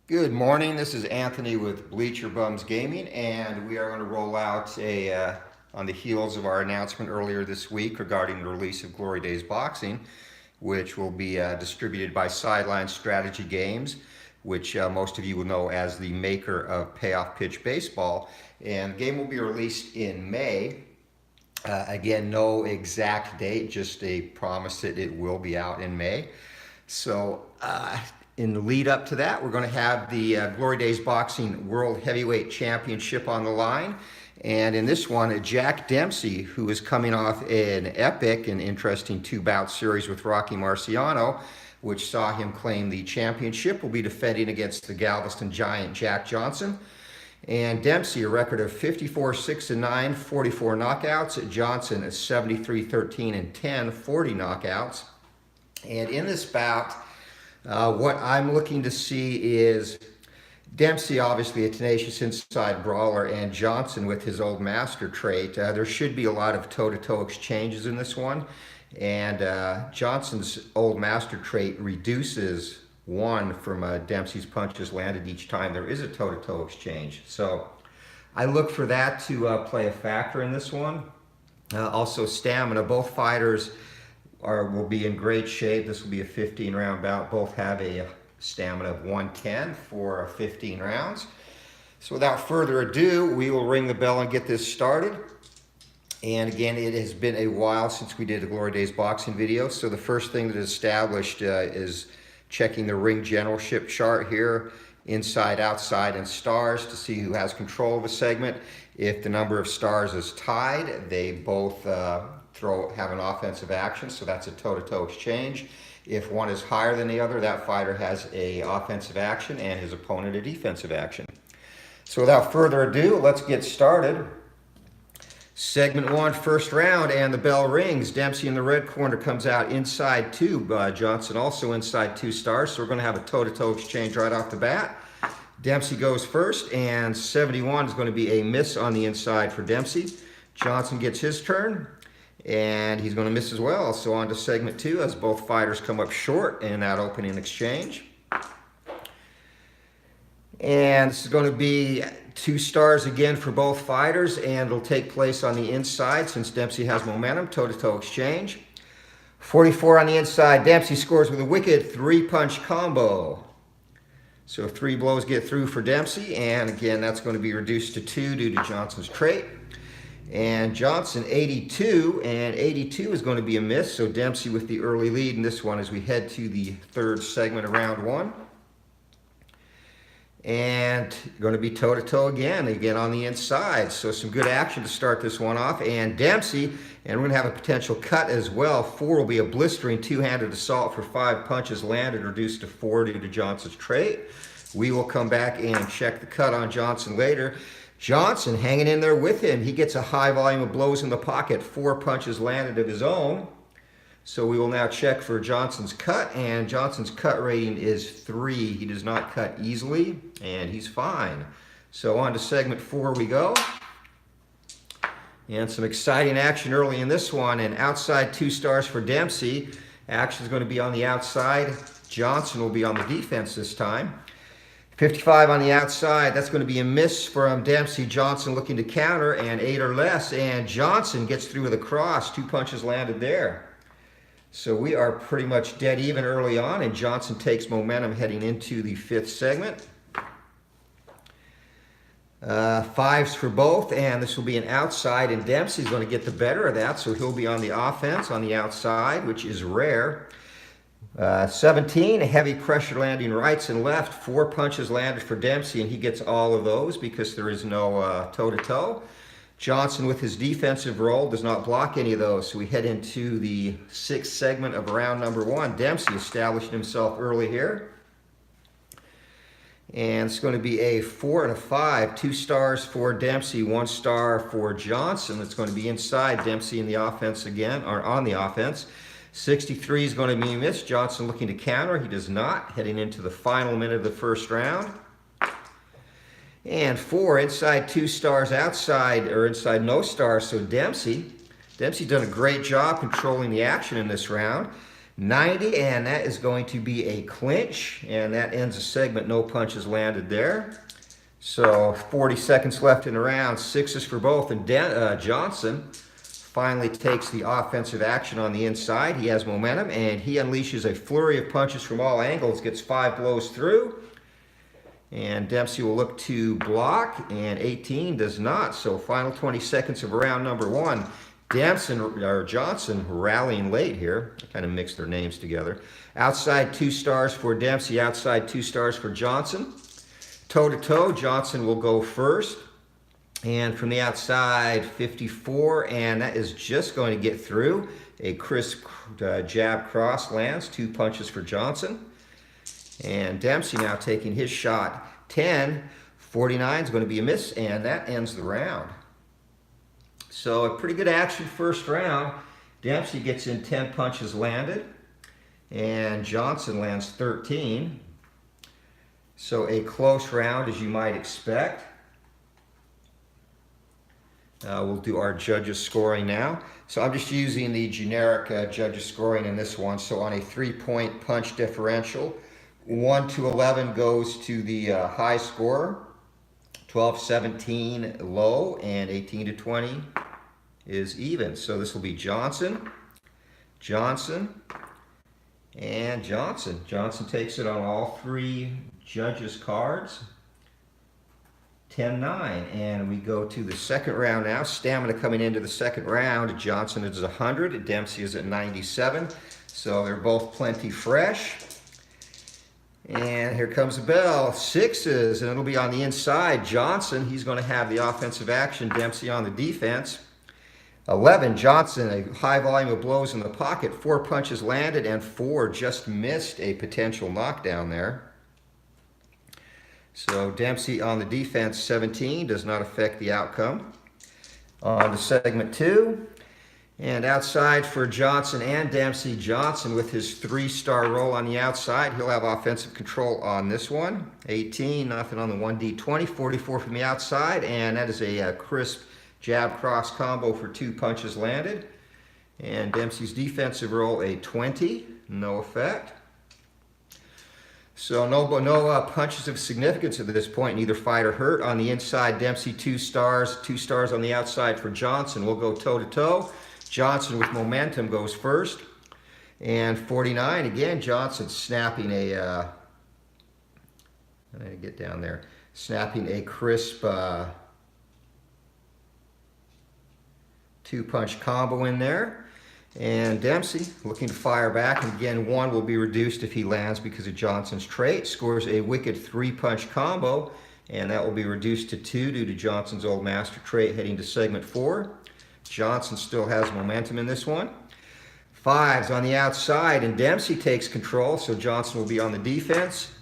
Good morning. This is Anthony with Bleacher Bums Gaming, and we are going to roll out on the heels of our announcement earlier this week regarding the release of Glory Days Boxing, which will be distributed by Sideline Strategy Games, which most of you will know as the maker of Payoff Pitch Baseball. And the game will be released in May. Again, no exact date, just a promise that it will be out in May. So, in the lead up to that, we're going to have the Glory Days Boxing World Heavyweight Championship on the line. And in this one, Jack Dempsey, who is coming off an epic and interesting two-bout series with Rocky Marciano, which saw him claim the championship, will be defending against the Galveston Giant, Jack Johnson. And Dempsey, a record of 54-6-9, 44 knockouts. Johnson is 73-13-10, 40 knockouts. And in this bout, what I'm looking to see is Dempsey, obviously a tenacious inside brawler, and Johnson with his old master trait. There should be a lot of toe-to-toe exchanges in this one. And Johnson's old master trait reduces one from Dempsey's punches landed each time there is a toe-to-toe exchange. So I look for that to play a factor in this one. Also stamina. Both fighters will be in great shape. This will be a 15-round bout. Both have a stamina of 110 for 15 rounds. So without further ado, we will ring the bell and get this started. And again, it has been a while since we did a Glory Days boxing video. So the first thing that is established is checking the ring generalship chart here, inside, outside, and stars to see who has control of a segment. If the number of stars is tied, they both have an offensive action, so that's a toe-to-toe exchange. If one is higher than the other, that fighter has a offensive action and his opponent a defensive action. So without further ado, let's get started. Segment one, first round, and the bell rings. Dempsey in the red corner comes out inside two. Johnson also inside 2 stars, so we're going to have a toe-to-toe exchange right off the bat. Dempsey goes first, and 71 is going to be a miss on the inside for Dempsey. Johnson gets his turn, and he's going to miss as well. So on to segment 2 as both fighters come up short in that opening exchange. And this is going to be 2 stars again for both fighters, and it'll take place on the inside since Dempsey has momentum. Toe-to-toe exchange. 44 on the inside. Dempsey scores with a wicked 3-punch combo. So 3 blows get through for Dempsey, and again, that's going to be reduced to 2 due to Johnson's trait. And Johnson 82, and 82 is going to be a miss, so Dempsey with the early lead in this one as we head to the third segment of round 1. And going to be toe-to-toe again on the inside. So some good action to start this one off. And Dempsey, and we're going to have a potential cut as well. 4 will be a blistering 2-handed assault for 5 punches landed, reduced to 4 due to Johnson's trait. We will come back and check the cut on Johnson later. Johnson hanging in there with him. He gets a high volume of blows in the pocket. 4 punches landed of his own. So we will now check for Johnson's cut, and Johnson's cut rating is 3. He does not cut easily, and he's fine. So on to segment 4 we go. And some exciting action early in this one, and outside 2 stars for Dempsey. Action is going to be on the outside. Johnson will be on the defense this time. 55 on the outside, that's going to be a miss from Dempsey. Johnson looking to counter, and 8 or less, and Johnson gets through with a cross. 2 punches landed there. So we are pretty much dead even early on, and Johnson takes momentum heading into the 5th segment. 5s for both, and this will be an outside, and Dempsey's going to get the better of that, so he'll be on the offense on the outside, which is rare. 17, heavy pressure landing rights and left. 4 punches landed for Dempsey, and he gets all of those because there is no toe-to-toe. Johnson with his defensive role does not block any of those, so we head into the 6th segment of round number 1. Dempsey established himself early here. And it's going to be a 4 and a 5. 2 stars for Dempsey, 1 star for Johnson. It's going to be inside. Dempsey in the offense again, or on the offense. 63 is going to be missed. Johnson looking to counter. He does not. Heading into the final minute of the first round. And 4 inside 2 stars, outside or inside no stars. So Dempsey done a great job controlling the action in this round. 90, and that is going to be a clinch, and that ends the segment. No punches landed there. So 40 seconds left in the round, sixes for both, and Johnson finally takes the offensive action on the inside. He has momentum, and he unleashes a flurry of punches from all angles, gets 5 blows through, and Dempsey will look to block, and 18 does not. So final 20 seconds of round number 1. Johnson rallying late here. I kind of mixed their names together. Outside 2 stars for Dempsey, outside 2 stars for Johnson. Toe-to-toe, Johnson will go first. And from the outside, 54, and that is just going to get through. A crisp jab cross lands, 2 punches for Johnson. And Dempsey now taking his shot. 10, 49 is going to be a miss, and that ends the round. So a pretty good action first round. Dempsey gets in 10 punches landed, and Johnson lands 13. So a close round, as you might expect. We'll do our judges scoring now. So I'm just using the generic judges scoring in this one. So on a 3-point punch differential, 1 to 11 goes to the high scorer, 12-17 low, and 18 to 20 is even. So this will be Johnson, Johnson, and Johnson. Johnson takes it on all 3 judges' cards. 10-9, and we go to the second round now. Stamina coming into the second round. Johnson is 100, Dempsey is at 97, so they're both plenty fresh. And here comes the bell, 6s, and it'll be on the inside. Johnson, he's going to have the offensive action. Dempsey on the defense. 11, Johnson, a high volume of blows in the pocket. 4 punches landed, and 4 just missed a potential knockdown there. So Dempsey on the defense, 17, does not affect the outcome. On to segment 2. And outside for Johnson and Dempsey, Johnson with his 3-star roll on the outside. He'll have offensive control on this one. 18, nothing on the 1D20, 44 from the outside, and that is a crisp jab cross combo for 2 punches landed. And Dempsey's defensive roll, a 20, no effect. So no punches of significance at this point. Neither fighter hurt. On the inside, Dempsey 2 stars, 2 stars on the outside for Johnson. We'll go toe-to-toe. Johnson with momentum goes first. And 49, again, Johnson snapping a, get down there, snapping a crisp 2-punch combo in there. And Dempsey looking to fire back, and again, 1 will be reduced if he lands because of Johnson's trait. Scores a wicked 3-punch combo, and that will be reduced to 2 due to Johnson's old master trait heading to segment 4. Johnson still has momentum in this one. 5s on the outside, and Dempsey takes control, so Johnson will be on the defense.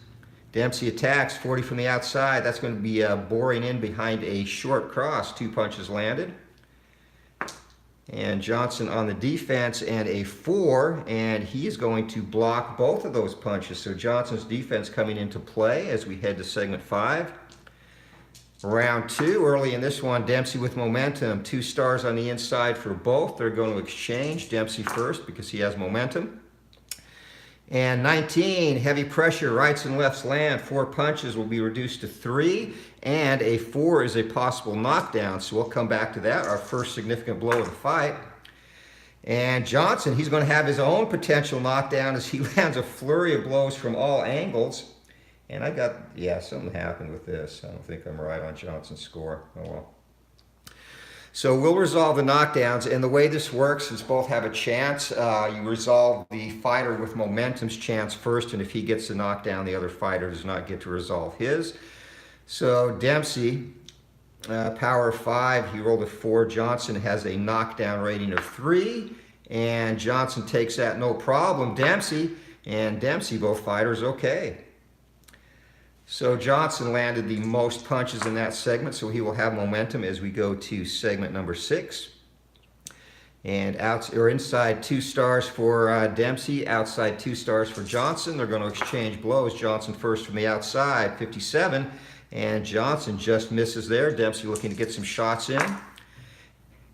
Dempsey attacks, 40 from the outside. That's going to be boring in behind a short cross. 2 punches landed. And Johnson on the defense, and a 4, and he is going to block both of those punches. So Johnson's defense coming into play as we head to segment 5. Round 2, early in this one, Dempsey with momentum. 2 stars on the inside for both. They're going to exchange. Dempsey first because he has momentum. And 19, heavy pressure, rights and lefts land. 4 punches will be reduced to 3, and a 4 is a possible knockdown. So we'll come back to that, our first significant blow of the fight. And Johnson, he's going to have his own potential knockdown as he lands a flurry of blows from all angles. And something happened with this. I don't think I'm right on Johnson's score. Oh well. So we'll resolve the knockdowns, and the way this works is both have a chance. You resolve the fighter with momentum's chance first, and if he gets the knockdown, the other fighter does not get to resolve his. So Dempsey, power of 5, he rolled a 4. Johnson has a knockdown rating of 3, and Johnson takes that no problem. Dempsey, both fighters okay. So Johnson landed the most punches in that segment, so he will have momentum as we go to segment number 6. And inside 2 stars for Dempsey, outside 2 stars for Johnson. They're going to exchange blows. Johnson first from the outside, 57, and Johnson just misses there. Dempsey looking to get some shots in.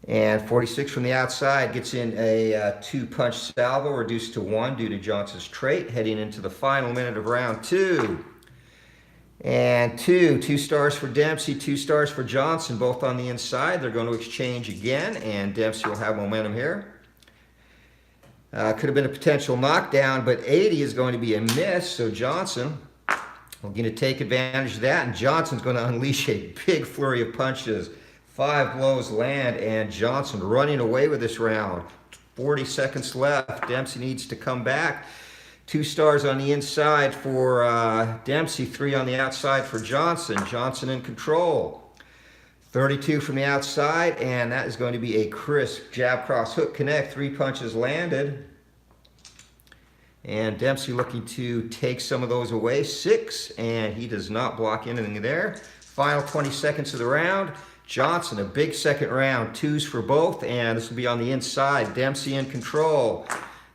And 46 from the outside gets in a two-punch salvo, reduced to 1 due to Johnson's trait, heading into the final minute of round 2. And 2 stars for Dempsey, 2 stars for Johnson, both on the inside. They're going to exchange again, and Dempsey will have momentum here. Could have been a potential knockdown, but 80 is going to be a miss, so Johnson will going to take advantage of that, and Johnson's going to unleash a big flurry of punches. 5 blows land, and Johnson running away with this round. 40 seconds left. Dempsey needs to come back. 2 stars on the inside for Dempsey, 3 on the outside for Johnson. Johnson in control. 32 from the outside, and that is going to be a crisp jab, cross, hook, connect. 3 punches landed. And Dempsey looking to take some of those away. 6, and he does not block anything there. Final 20 seconds of the round. Johnson, a big second round. 2s for both, and this will be on the inside. Dempsey in control.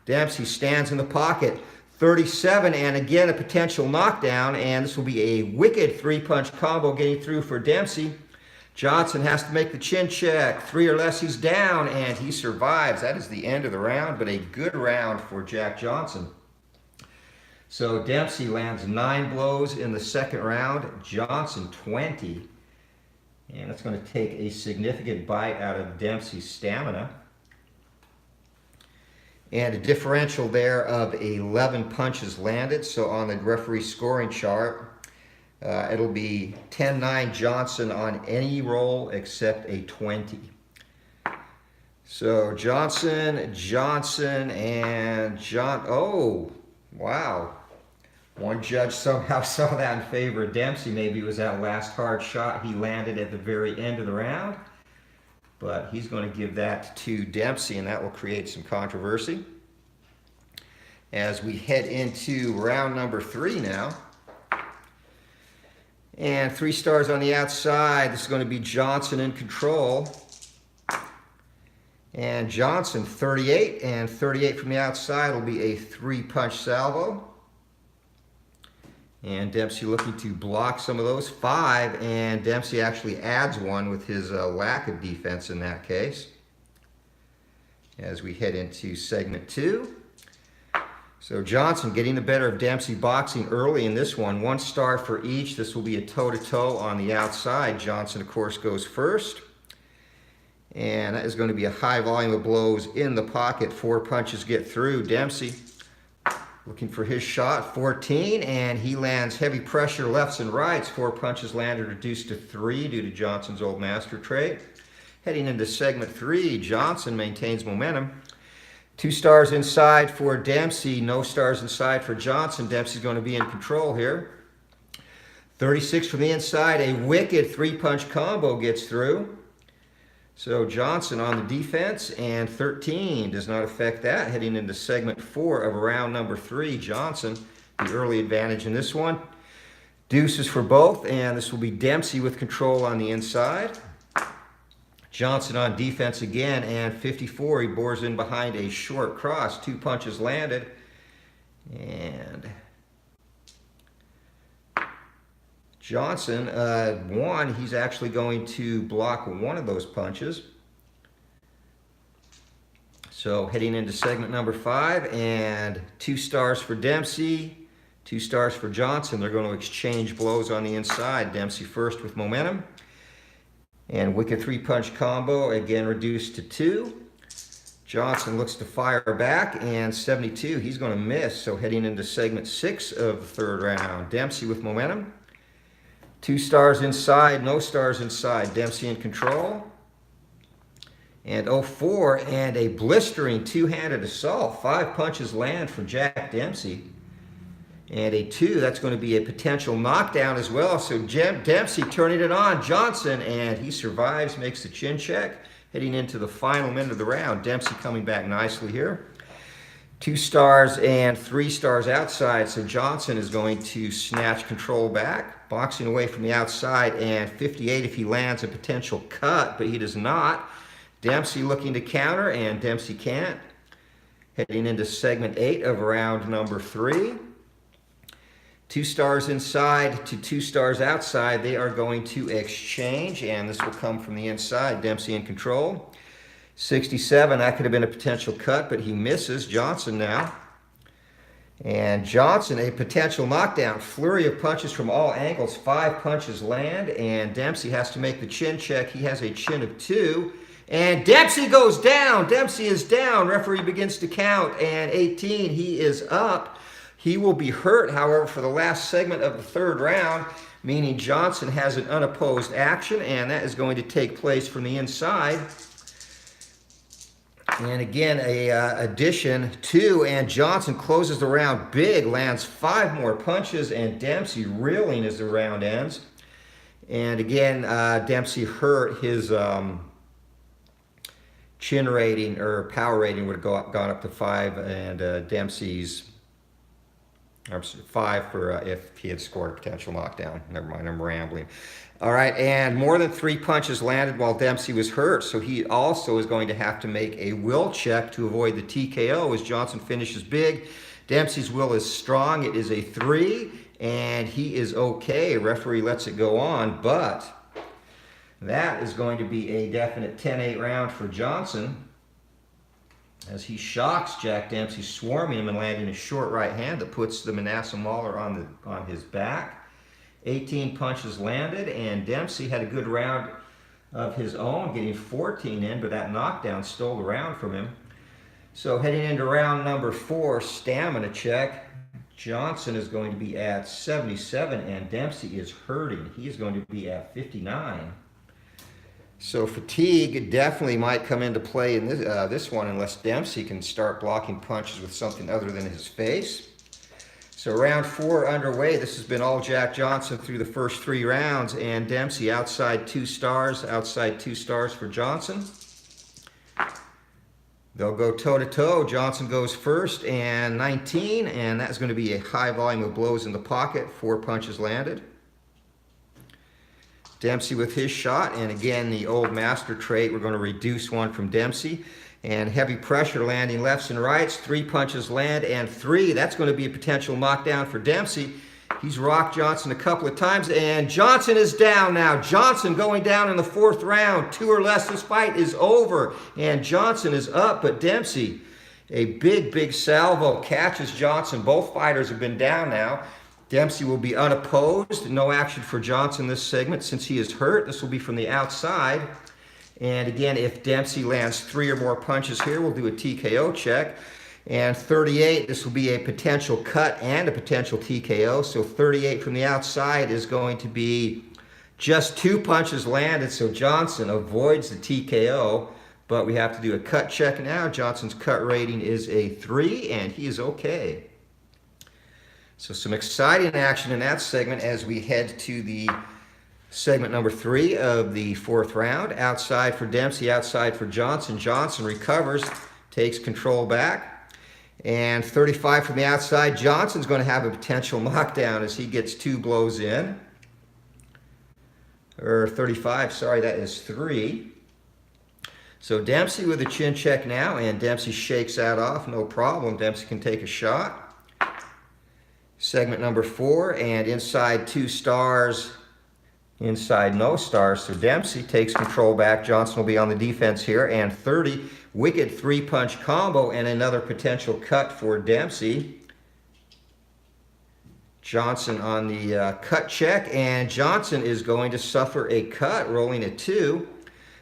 Dempsey stands in the pocket. 37, and again a potential knockdown, and this will be a wicked 3-punch combo getting through for Dempsey. Johnson has to make the chin check. 3 or less, he's down, and he survives. That is the end of the round, but a good round for Jack Johnson. So Dempsey lands 9 blows in the second round, Johnson 20. And that's going to take a significant bite out of Dempsey's stamina. And a differential there of 11 punches landed. So on the referee scoring chart, it'll be 10-9 Johnson on any roll except a 20. So Johnson, and oh, wow. One judge somehow saw that in favor of Dempsey. Maybe it was that last hard shot he landed at the very end of the round. But he's going to give that to Dempsey, and that will create some controversy. As we head into round number 3 now. And 3 stars on the outside. This is going to be Johnson in control. And Johnson 38, and 38 from the outside will be a 3-punch salvo. And Dempsey looking to block some of those. 5, and Dempsey actually adds 1 with his lack of defense in that case. As we head into segment 2. So Johnson getting the better of Dempsey boxing early in this one. 1 star for each. This will be a toe-to-toe on the outside. Johnson, of course, goes first. And that is going to be a high volume of blows in the pocket. 4 punches get through. Dempsey looking for his shot, 14, and he lands heavy pressure lefts and rights. 4 punches landed, reduced to 3 due to Johnson's old master trait. Heading into segment 3, Johnson maintains momentum. 2 stars inside for Dempsey, no stars inside for Johnson. Dempsey's going to be in control here. 36 from the inside, a wicked 3-punch combo gets through. So Johnson on the defense, and 13 does not affect that. Heading into segment 4 of round number 3, Johnson, the early advantage in this one. Deuces for both, and this will be Dempsey with control on the inside. Johnson on defense again, and 54, he bores in behind a short cross. 2 punches landed, and Johnson, 1, he's actually going to block 1 of those punches. So heading into segment number 5, and 2 stars for Dempsey, 2 stars for Johnson. They're going to exchange blows on the inside. Dempsey first with momentum. And wicked 3-punch combo, again reduced to 2. Johnson looks to fire back, and 72, he's going to miss. So heading into segment 6 of the 3rd round, Dempsey with momentum. 2 stars inside, no stars inside. Dempsey in control. And 04, and a blistering 2-handed assault. 5 punches land for Jack Dempsey. And a 2, that's going to be a potential knockdown as well. So Dempsey turning it on. Johnson, and he survives, makes the chin check. Heading into the final minute of the round. Dempsey coming back nicely here. 2 stars and 3 stars outside. So Johnson is going to snatch control back. Boxing away from the outside, and 58 if he lands a potential cut, but he does not. Dempsey looking to counter, and Dempsey can't. Heading into segment 8 of round number 3. 2 stars inside to 2 stars outside. They are going to exchange, and this will come from the inside. Dempsey in control. 67, that could have been a potential cut, but he misses. Johnson now. And Johnson, a potential knockdown. Flurry of punches from all angles. 5 punches land, and Dempsey has to make the chin check. He has a chin of 2. And Dempsey goes down. Dempsey is down. Referee begins to count. And 18, he is up. He will be hurt, however, for the last segment of the 3rd round, meaning Johnson has an unopposed action, and that is going to take place from the inside. And again, a addition 2, and Johnson closes the round big, lands 5 more punches, and Dempsey reeling as the round ends. And again, Dempsey hurt. His chin rating or power rating would have gone up to 5, and Dempsey's 5 for if he had scored a potential knockdown. Never mind, I'm rambling. All right, and more than 3 punches landed while Dempsey was hurt, so he also is going to have to make a will check to avoid the TKO as Johnson finishes big. Dempsey's will is strong. It is a 3, and he is okay. Referee lets it go on, but that is going to be a definite 10-8 round for Johnson as he shocks Jack Dempsey, swarming him and landing a short right hand that puts the Manasseh Mauler on his back. 18 punches landed, and Dempsey had a good round of his own, getting 14 in, but that knockdown stole the round from him. So heading into round number 4, stamina check. Johnson is going to be at 77, and Dempsey is hurting. He is going to be at 59. So fatigue definitely might come into play in this one unless Dempsey can start blocking punches with something other than his face. So round 4 underway. This has been all Jack Johnson through the first 3 rounds, and Dempsey outside 2 stars for Johnson. They'll go toe-to-toe. Johnson goes first, and 19, and that's going to be a high volume of blows in the pocket. 4 punches landed. Dempsey with his shot, and again, the old master trait, we're going to reduce 1 from Dempsey. And heavy pressure landing lefts and rights. 3 punches land, and 3. That's going to be a potential knockdown for Dempsey. He's rocked Johnson a couple of times, and Johnson is down now. Johnson going down in the 4th round. 2 or less, this fight is over. And Johnson is up, but Dempsey, a big salvo, catches Johnson. Both fighters have been down now. Dempsey will be unopposed. No action for Johnson this segment since he is hurt. This will be from the outside. And again, if Dempsey lands 3 or more punches here, we'll do a TKO check. And 38, this will be a potential cut and a potential TKO. So 38 from the outside is going to be just 2 punches landed. So Johnson avoids the TKO, but we have to do a cut check now. Johnson's cut rating is a 3, and he is okay. So some exciting action in that segment as we head to the segment number 3 of the 4th round. Outside for Dempsey, outside for Johnson. Johnson recovers, takes control back. And 35 from the outside. Johnson's going to have a potential knockdown as he gets 2 blows in. Or 35, sorry, that is 3. So Dempsey with a chin check now, and Dempsey shakes that off, no problem. Dempsey can take a shot. Segment number 4, and inside 2 stars. Inside no stars, so Dempsey takes control back. Johnson will be on the defense here, and 30, wicked 3-punch combo, and another potential cut for Dempsey. Johnson on the cut check, and Johnson is going to suffer a cut, rolling at 2.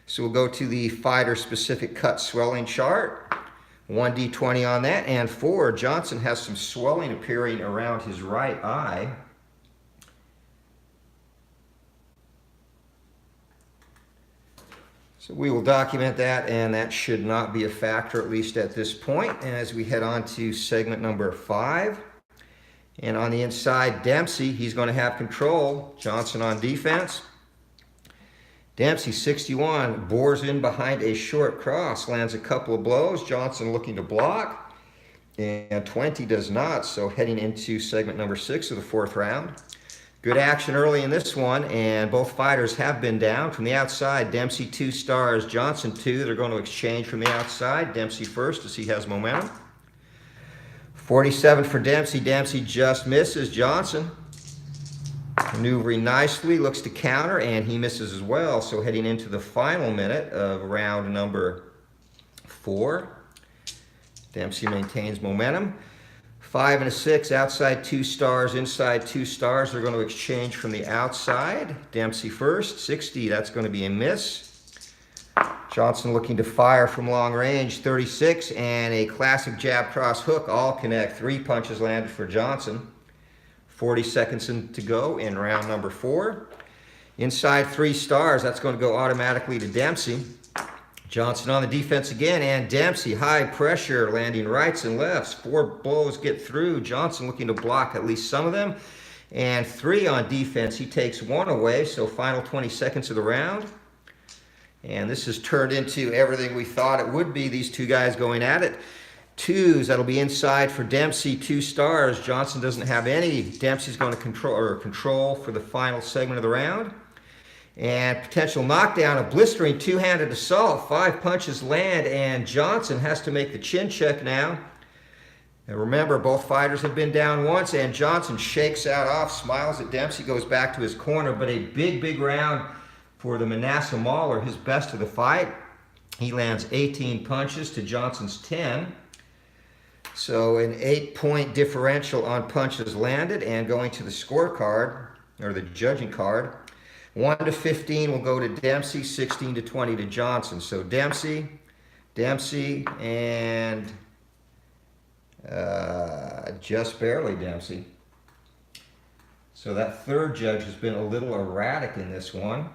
So we'll go to the fighter-specific cut swelling chart. 1d20 on that, and 4, Johnson has some swelling appearing around his right eye. So we will document that, and that should not be a factor, at least at this point. And as we head on to segment number 5, and on the inside, Dempsey, he's going to have control. Johnson on defense. Dempsey, 61, bores in behind a short cross, lands a couple of blows. Johnson looking to block, and 20 does not. So heading into segment number 6 of the 4th round. Good action early in this one, and both fighters have been down. From the outside, Dempsey 2 stars, Johnson 2. They're going to exchange from the outside. Dempsey first as he has momentum. 47 for Dempsey. Dempsey just misses. Johnson maneuvering nicely, looks to counter, and he misses as well. So heading into the final minute of round number 4. Dempsey maintains momentum. 5 and a 6, outside 2 stars, inside 2 stars. They're going to exchange from the outside. Dempsey first, 60, that's going to be a miss. Johnson looking to fire from long range, 36, and a classic jab cross hook, all connect. 3 punches landed for Johnson. 40 seconds to go in round number 4. Inside 3 stars, that's going to go automatically to Dempsey. Johnson on the defense again, and Dempsey, high pressure, landing rights and lefts. 4 blows get through. Johnson looking to block at least some of them. And 3 on defense. He takes 1 away, so final 20 seconds of the round. And this has turned into everything we thought it would be, these 2 guys going at it. 2s, that'll be inside for Dempsey, 2 stars. Johnson doesn't have any. Dempsey's going to control for the final segment of the round. And potential knockdown, a blistering 2-handed assault. 5 punches land, and Johnson has to make the chin check now. And remember, both fighters have been down once, and Johnson shakes that off, smiles at Dempsey, goes back to his corner. But a big round for the Manasseh Mauler, his best of the fight. He lands 18 punches to Johnson's 10. So an 8-point differential on punches landed, and going to the scorecard, or the judging card, 1 to 15 will go to Dempsey, 16 to 20 to Johnson. So Dempsey, and just barely Dempsey. So that third judge has been a little erratic in this one.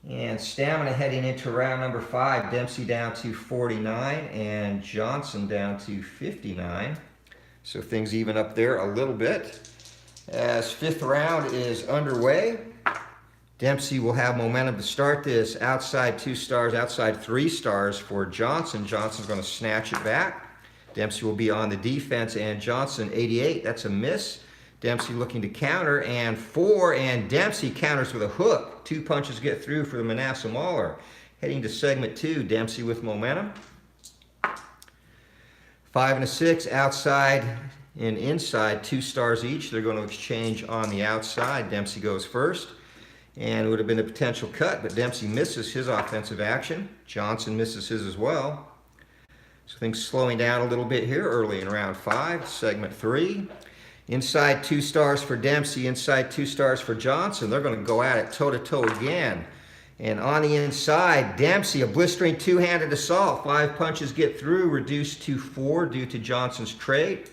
And stamina heading into round number 5, Dempsey down to 49 and Johnson down to 59. So things even up there a little bit. As 5th round is underway, Dempsey will have momentum to start this. Outside 2 stars, outside 3 stars for Johnson. Johnson's going to snatch it back. Dempsey will be on the defense, and Johnson, 88, that's a miss. Dempsey looking to counter, and 4, and Dempsey counters with a hook. 2 punches get through for the Manasseh Mauler. Heading to segment 2, Dempsey with momentum. 5 and a 6, outside and inside, 2 stars each. They're going to exchange on the outside. Dempsey goes first, and it would have been a potential cut, but Dempsey misses his offensive action. Johnson misses his as well. So things slowing down a little bit here early in round 5, segment 3. Inside 2 stars for Dempsey, inside 2 stars for Johnson. They're going to go at it toe-to-toe again. And on the inside, Dempsey, a blistering 2-handed assault. 5 punches get through, reduced to 4 due to Johnson's trade.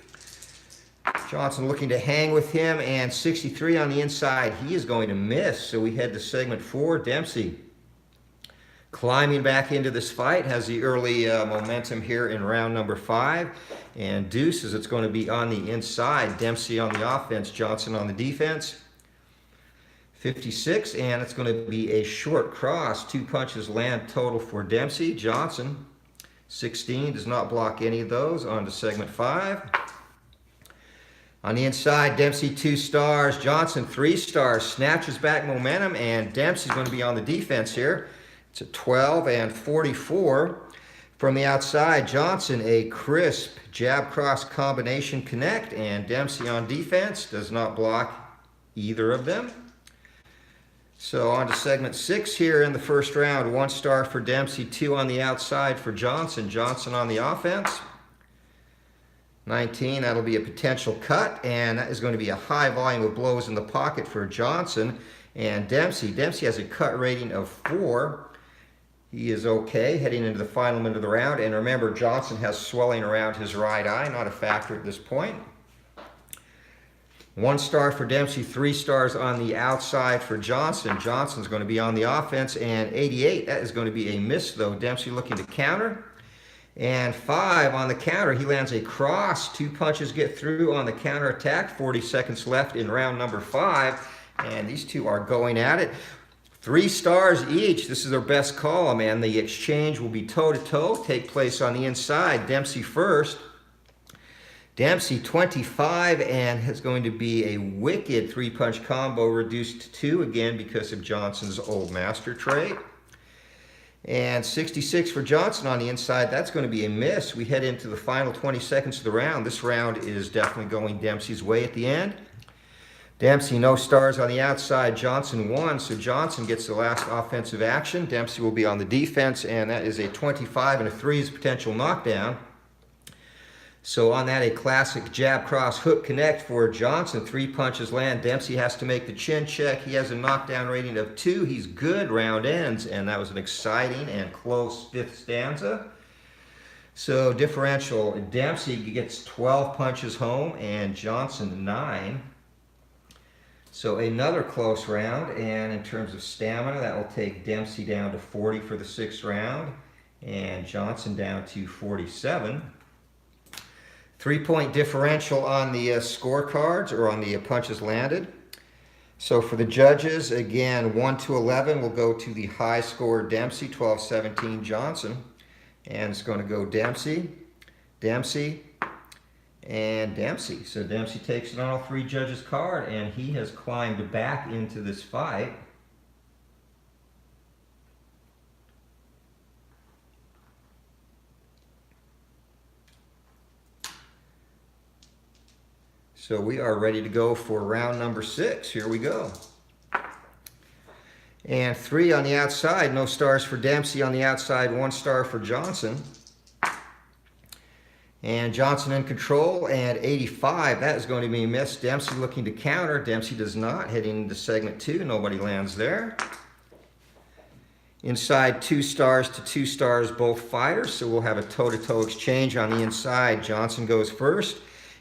Johnson looking to hang with him, and 63 on the inside. He is going to miss, so we head to segment 4. Dempsey climbing back into this fight, has the early momentum here in round number 5. And deuces, it's going to be on the inside. Dempsey on the offense, Johnson on the defense. 56, and it's going to be a short cross. 2 punches land total for Dempsey. Johnson, 16, does not block any of those. On to segment 5. On the inside, Dempsey 2 stars, Johnson 3 stars, snatches back momentum, and Dempsey's going to be on the defense here. It's a 12 and 44. From the outside, Johnson, a crisp jab cross combination connect, and Dempsey on defense does not block either of them. So on to segment 6 here in the first round. 1 star for Dempsey, 2 on the outside for Johnson. Johnson on the offense. 19, that'll be a potential cut, and that is going to be a high volume of blows in the pocket for Johnson. And Dempsey has a cut rating of 4. He is okay heading into the final minute of the round. And remember, Johnson has swelling around his right eye, not a factor at this point. 1 star for Dempsey, 3 stars on the outside for Johnson. Johnson's going to be on the offense, and 88, that is going to be a miss though. Dempsey looking to counter. And 5 on the counter, he lands a cross. 2 punches get through on the counter attack. 40 seconds left in round number 5. And these two are going at it. 3 stars each. This is their best call, man. The exchange will be toe-to-toe, take place on the inside. Dempsey first. Dempsey 25, and it's going to be a wicked 3-punch combo reduced to 2 again because of Johnson's old master trade. And 66 for Johnson on the inside. That's going to be a miss. We head into the final 20 seconds of the round. This round is definitely going Dempsey's way at the end. Dempsey, no stars on the outside. Johnson 1, so Johnson gets the last offensive action. Dempsey will be on the defense, and that is a 25 and a 3's potential knockdown. So on that, a classic jab, cross, hook, connect for Johnson. 3 punches land. Dempsey has to make the chin check. He has a knockdown rating of 2. He's good, round ends, and that was an exciting and close 5th stanza. So differential, Dempsey gets 12 punches home, and Johnson 9. So another close round, and in terms of stamina, that will take Dempsey down to 40 for the 6th round, and Johnson down to 47. 3-point differential on the scorecards, or on the punches landed. So for the judges, again, 1 to 11 will go to the high score Dempsey, 12-17 Johnson. And it's going to go Dempsey, Dempsey, and Dempsey. So Dempsey takes it on all 3 judges' card, and he has climbed back into this fight. So we are ready to go for round number 6. Here we go. And 3 on the outside, no stars for Dempsey. On the outside, 1 star for Johnson. And Johnson in control, and 85, that is going to be missed. Dempsey looking to counter. Dempsey does not. Heading into segment 2, nobody lands there. Inside, 2 stars to 2 stars, both fighters. So we'll have a toe-to-toe exchange on the inside. Johnson goes first,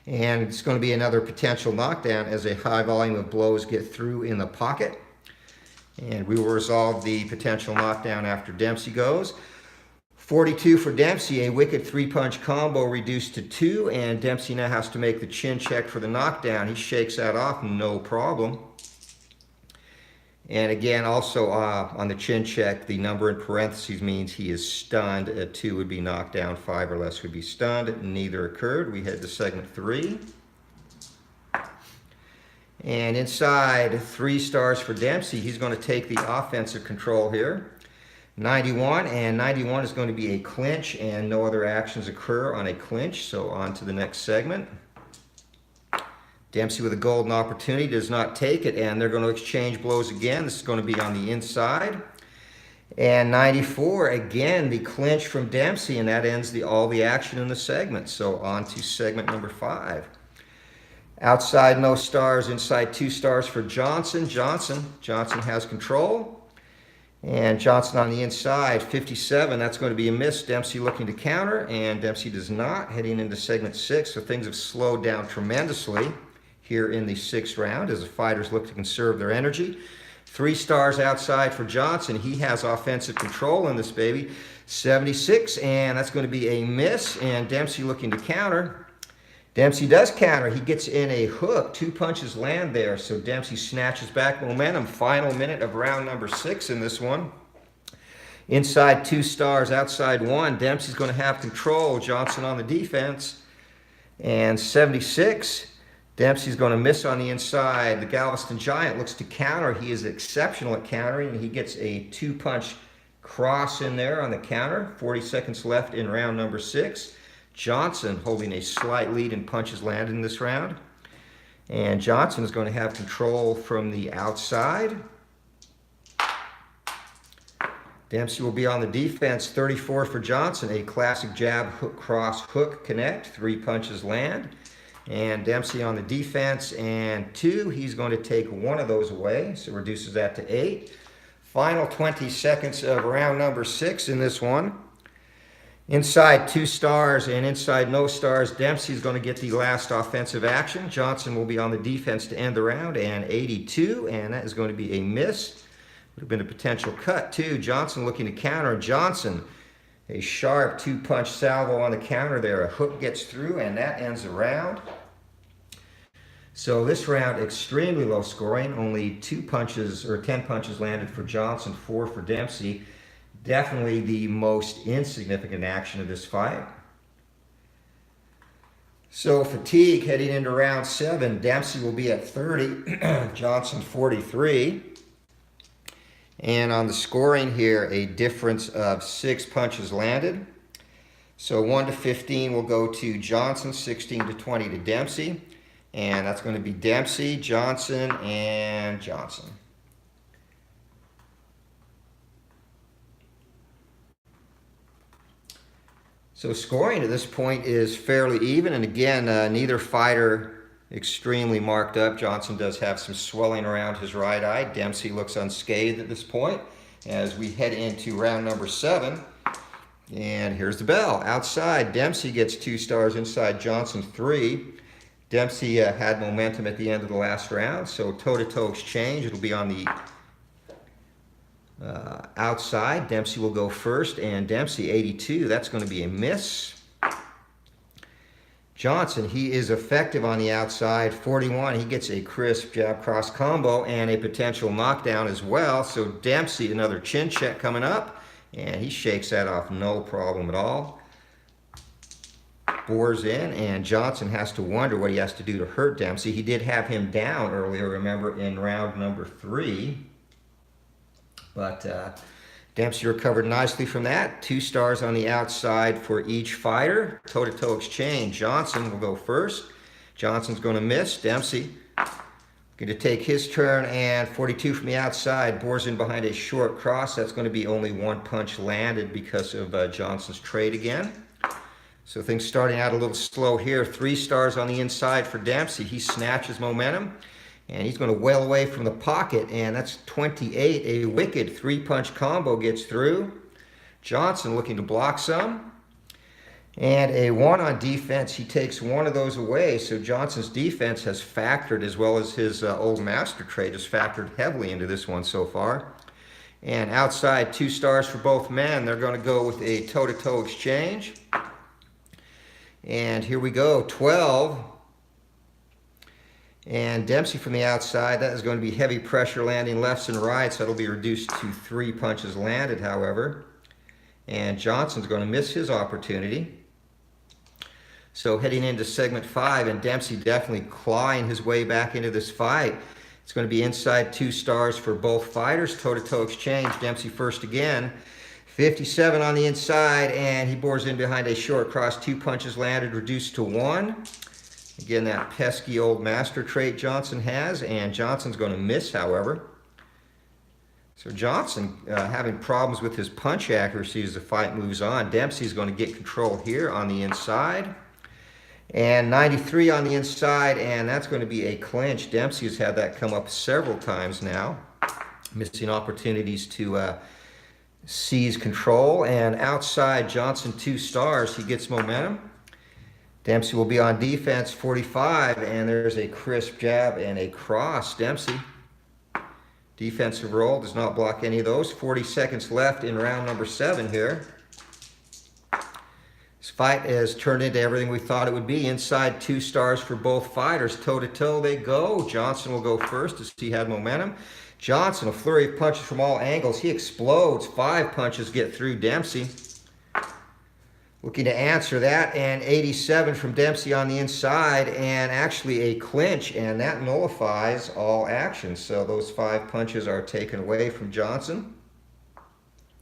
and it's going to be another potential knockdown as a high volume of blows get through in the pocket. And we will resolve the potential knockdown after Dempsey goes. 42 for Dempsey, a wicked 3-punch combo reduced to 2, and Dempsey now has to make the chin check for the knockdown. He shakes that off, no problem. And again, also on the chin check, the number in parentheses means he is stunned. 2 would be knockdown, 5 or less would be stunned. Neither occurred. We head to segment 3. And inside, 3 stars for Dempsey. He's going to take the offensive control here. 91, and 91 is going to be a clinch, and no other actions occur on a clinch. So on to the next segment. Dempsey with a golden opportunity does not take it, and they're going to exchange blows again. This is going to be on the inside. And 94, again, the clinch from Dempsey, and that ends all the action in the segment. So on to segment number 5. Outside, no stars. Inside, 2 stars for Johnson. Johnson has control. And Johnson on the inside, 57. That's going to be a miss. Dempsey looking to counter, and Dempsey does not. Heading into segment 6, so things have slowed down tremendously here in the 6th round as the fighters look to conserve their energy. 3 stars outside for Johnson. He has offensive control in this baby. 76, and that's going to be a miss. And Dempsey looking to counter. Dempsey does counter. He gets in a hook. 2 punches land there, so Dempsey snatches back momentum. Final minute of round number 6 in this one. Inside, 2 stars. Outside, 1. Dempsey's going to have control. Johnson on the defense. And 76. Dempsey's going to miss on the inside. The Galveston Giant looks to counter. He is exceptional at countering, and he gets a 2-punch cross in there on the counter. 40 seconds left in round number 6. Johnson holding a slight lead in punches landed in this round. And Johnson is going to have control from the outside. Dempsey will be on the defense. 34 for Johnson. A classic jab, hook, cross, hook, connect. 3 punches land. And Dempsey on the defense. And 2, he's going to take 1 of those away. So reduces that to 8. Final 20 seconds of round number 6 in this one. Inside, 2 stars, and inside, no stars. Dempsey's going to get the last offensive action. Johnson will be on the defense to end the round, and 82, and that is going to be a miss. Would have been a potential cut, too. Johnson looking to counter. Johnson, a sharp 2-punch salvo on the counter there. A hook gets through, and that ends the round. So this round, extremely low scoring. Only 2 punches, or 10 punches landed for Johnson, 4 for Dempsey. Definitely the most insignificant action of this fight. So fatigue heading into round 7. Dempsey will be at 30, Johnson 43. And on the scoring here, a difference of 6 punches landed. So 1 to 15 will go to Johnson, 16 to 20 to Dempsey. And that's going to be Dempsey, Johnson, and Johnson. So scoring at this point is fairly even, and again, neither fighter extremely marked up. Johnson does have some swelling around his right eye. Dempsey looks unscathed at this point as we head into round number 7. And here's the bell. Outside, Dempsey gets 2 stars. Inside, Johnson 3. Dempsey had momentum at the end of the last round, so toe-to-toe exchange. It'll be on the outside. Dempsey will go first, and Dempsey 82. That's going to be a miss. Johnson, he is effective on the outside. 41. He gets a crisp jab cross combo and a potential knockdown as well. So Dempsey, another chin check coming up, and he shakes that off no problem at all. Bores in, and Johnson has to wonder what he has to do to hurt Dempsey. He did have him down earlier, remember, in round number 3. But Dempsey recovered nicely from that. 2 stars on the outside for each fighter. Toe-to-toe exchange. Johnson will go first. Johnson's going to miss. Dempsey going to take his turn, and 42 from the outside. Bores in behind a short cross. That's going to be only 1 punch landed because of Johnson's trade again. So things starting out a little slow here. 3 stars on the inside for Dempsey. He snatches momentum, and he's going to wail away from the pocket, and that's 28. A wicked 3-punch combo gets through. Johnson looking to block some. And a 1 on defense. He takes 1 of those away, so Johnson's defense has factored, as well as his old master trade has factored heavily into this one so far. And outside, 2 stars for both men. They're going to go with a toe-to-toe exchange. And here we go, 12. And Dempsey from the outside, that is going to be heavy pressure landing lefts and rights. That'll be reduced to 3 punches landed, however. And Johnson's going to miss his opportunity. So heading into segment 5, and Dempsey definitely clawing his way back into this fight. It's going to be inside 2 stars for both fighters. Toe-to-toe exchange. Dempsey first again. 57 on the inside, and he bores in behind a short cross. 2 punches landed, reduced to 1. Again, that pesky old master trait Johnson has, and Johnson's going to miss, however. So Johnson having problems with his punch accuracy as the fight moves on. Dempsey's going to get control here on the inside. And 93 on the inside, and that's going to be a clinch. Dempsey has had that come up several times now. Missing opportunities to seize control. And outside, Johnson 2 stars. He gets momentum. Dempsey will be on defense, 45, and there's a crisp jab and a cross. Dempsey, defensive roll, does not block any of those. 40 seconds left in round number 7 here. This fight has turned into everything we thought it would be. Inside, 2 stars for both fighters. Toe-to-toe they go. Johnson will go first as he had momentum. Johnson, a flurry of punches from all angles. He explodes. 5 punches get through Dempsey. Looking to answer that, and 87 from Dempsey on the inside, and actually a clinch, and that nullifies all action. So those 5 punches are taken away from Johnson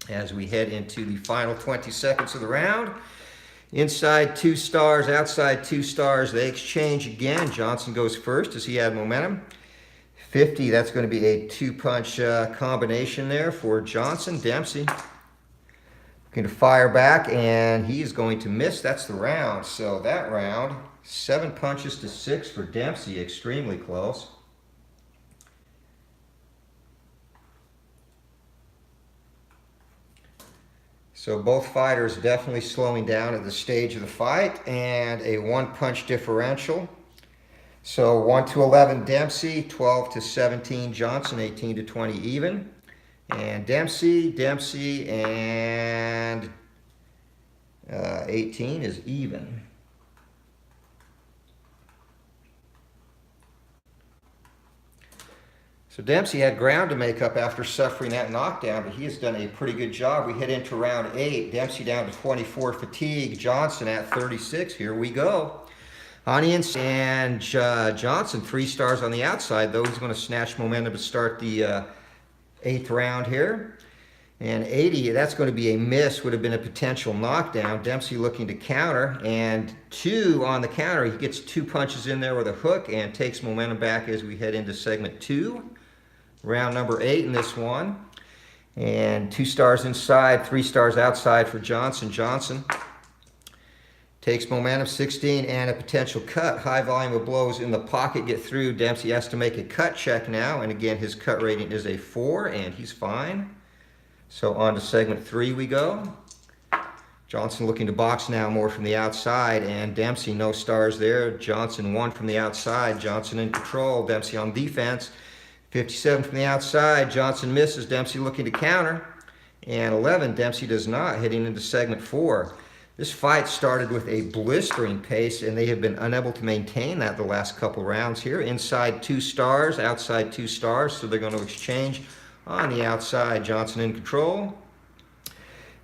as we head into the final 20 seconds of the round. Inside 2 stars, outside 2 stars. They exchange again. Johnson goes first as he had momentum. 50, that's going to be a 2-punch combination there for Johnson. Dempsey going to fire back, and he is going to miss. That's the round. So that round, 7 punches to 6 for Dempsey. Extremely close. So both fighters definitely slowing down at the stage of the fight, and a 1-punch differential. So 1-11 Dempsey, 12-17 Johnson, 18-20 even. And Dempsey, and 18 is even. So Dempsey had ground to make up after suffering that knockdown, but he has done a pretty good job. We head into round 8. Dempsey down to 24 fatigue. Johnson at 36. Here we go. Onions and Johnson, 3 stars on the outside, though. He's going to snatch momentum to start the 8th round here. And 80, that's going to be a miss, would have been a potential knockdown. Dempsey looking to counter, and 2 on the counter. He gets 2 punches in there with a hook and takes momentum back as we head into segment 2. Round number 8 in this one. And 2 stars inside, 3 stars outside for Johnson. Johnson takes momentum, 16, and a potential cut. High volume of blows in the pocket get through. Dempsey has to make a cut check now, and again, his cut rating is a 4, and he's fine. So on to segment 3 we go. Johnson looking to box now more from the outside, and Dempsey no stars there. Johnson 1 from the outside. Johnson in control. Dempsey on defense. 57 from the outside. Johnson misses. Dempsey looking to counter. And 11, Dempsey does not, heading into segment 4. This fight started with a blistering pace, and they have been unable to maintain that the last couple rounds here. Inside 2 stars, outside 2 stars, so they're going to exchange. On the outside, Johnson in control.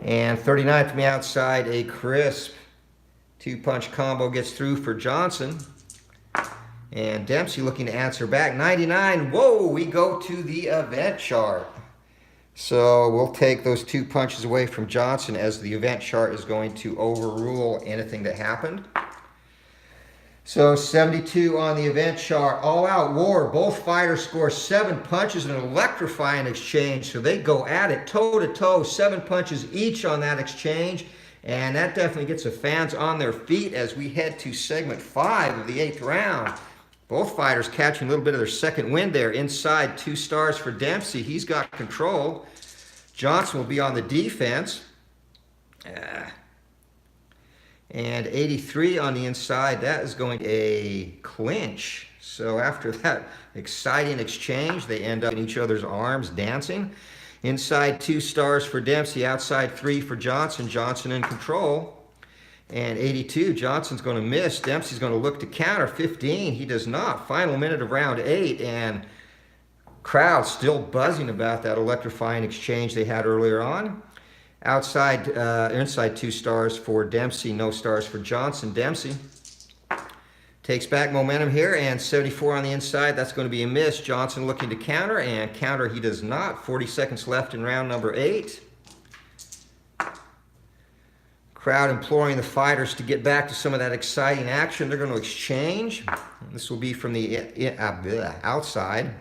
And 39 from the outside, a crisp 2-punch combo gets through for Johnson. And Dempsey looking to answer back. 99, whoa, we go to the event chart. So we'll take those 2 punches away from Johnson, as the event chart is going to overrule anything that happened. So 72 on the event chart, all-out war. Both fighters score 7 punches in an electrifying exchange. So they go at it toe-to-toe, 7 punches each on that exchange. And that definitely gets the fans on their feet as we head to segment 5 of the 8th round. Both fighters catching a little bit of their second wind there. Inside 2 stars for Dempsey. He's got control. Johnson will be on the defense. And 83 on the inside, that is going to be a clinch. So after that exciting exchange, they end up in each other's arms dancing. Inside 2 stars for Dempsey, outside 3 for Johnson. Johnson in control. And 82, Johnson's going to miss. Dempsey's going to look to counter. 15, he does not. Final minute of round 8, and crowd still buzzing about that electrifying exchange they had earlier on. Inside 2 stars for Dempsey, no stars for Johnson. Dempsey takes back momentum here, and 74 on the inside, that's going to be a miss. Johnson looking to counter, and counter he does not. 40 seconds left in round number 8. Crowd imploring the fighters to get back to some of that exciting action. They're going to exchange. This will be from the outside.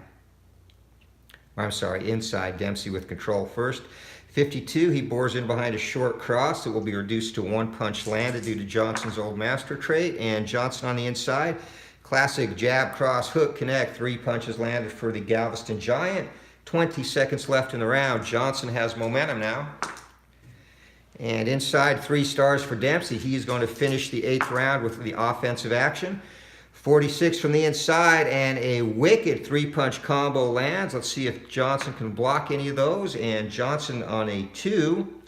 I'm sorry, inside. Dempsey with control first. 52, he bores in behind a short cross. It will be reduced to 1 punch landed due to Johnson's old master trait. And Johnson on the inside. Classic jab, cross, hook, connect. 3 punches landed for the Galveston Giant. 20 seconds left in the round. Johnson has momentum now. And inside 3 stars for Dempsey. He is going to finish the 8th round with the offensive action. 46 from the inside, and a wicked 3-punch combo lands. Let's see if Johnson can block any of those. And Johnson on a 2,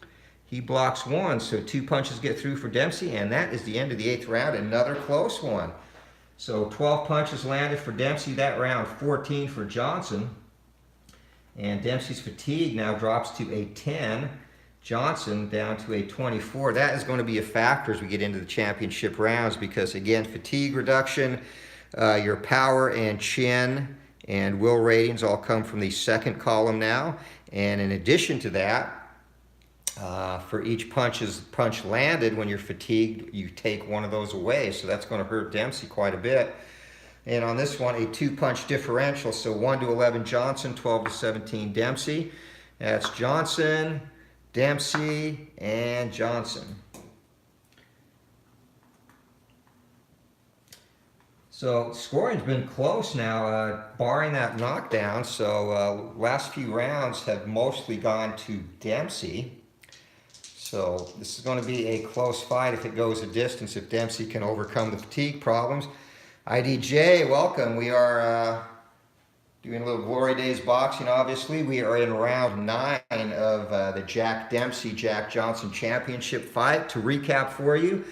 he blocks 1. So 2 punches get through for Dempsey, and that is the end of the 8th round. Another close one. So 12 punches landed for Dempsey that round, 14 for Johnson. And Dempsey's fatigue now drops to a 10. Johnson down to a 24. That is going to be a factor as we get into the championship rounds, because again, fatigue reduction, your power and chin and will ratings all come from the second column now. And in addition to that, for each punch landed, when you're fatigued, you take one of those away. So that's going to hurt Dempsey quite a bit. And on this one, a 2-punch differential. So 1 to 11 Johnson, 12 to 17 Dempsey. That's Johnson, Dempsey, and Johnson. So scoring's been close now, barring that knockdown. So last few rounds have mostly gone to Dempsey. So this is going to be a close fight if it goes a distance, if Dempsey can overcome the fatigue problems. IDJ, welcome. We are doing a little Glory Days boxing, obviously. We are in round 9 of the Jack Dempsey-Jack Johnson championship fight. To recap for you,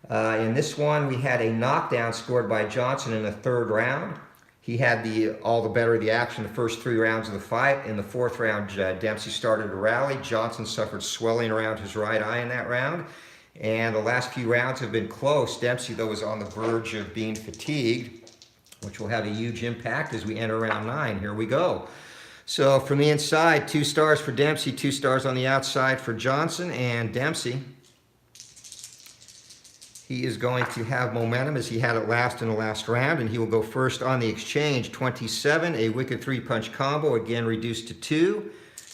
in this one, we had a knockdown scored by Johnson in the 3rd round. He had all the better of the action the first 3 rounds of the fight. In the 4th round, Dempsey started to rally. Johnson suffered swelling around his right eye in that round. And the last few rounds have been close. Dempsey, though, was on the verge of being fatigued, which will have a huge impact as we enter round 9. Here we go. So from the inside, 2 stars for Dempsey, 2 stars on the outside for Johnson. And Dempsey, he is going to have momentum as he had it last in the last round, and he will go first on the exchange. 27, a wicked 3-punch combo, again reduced to 2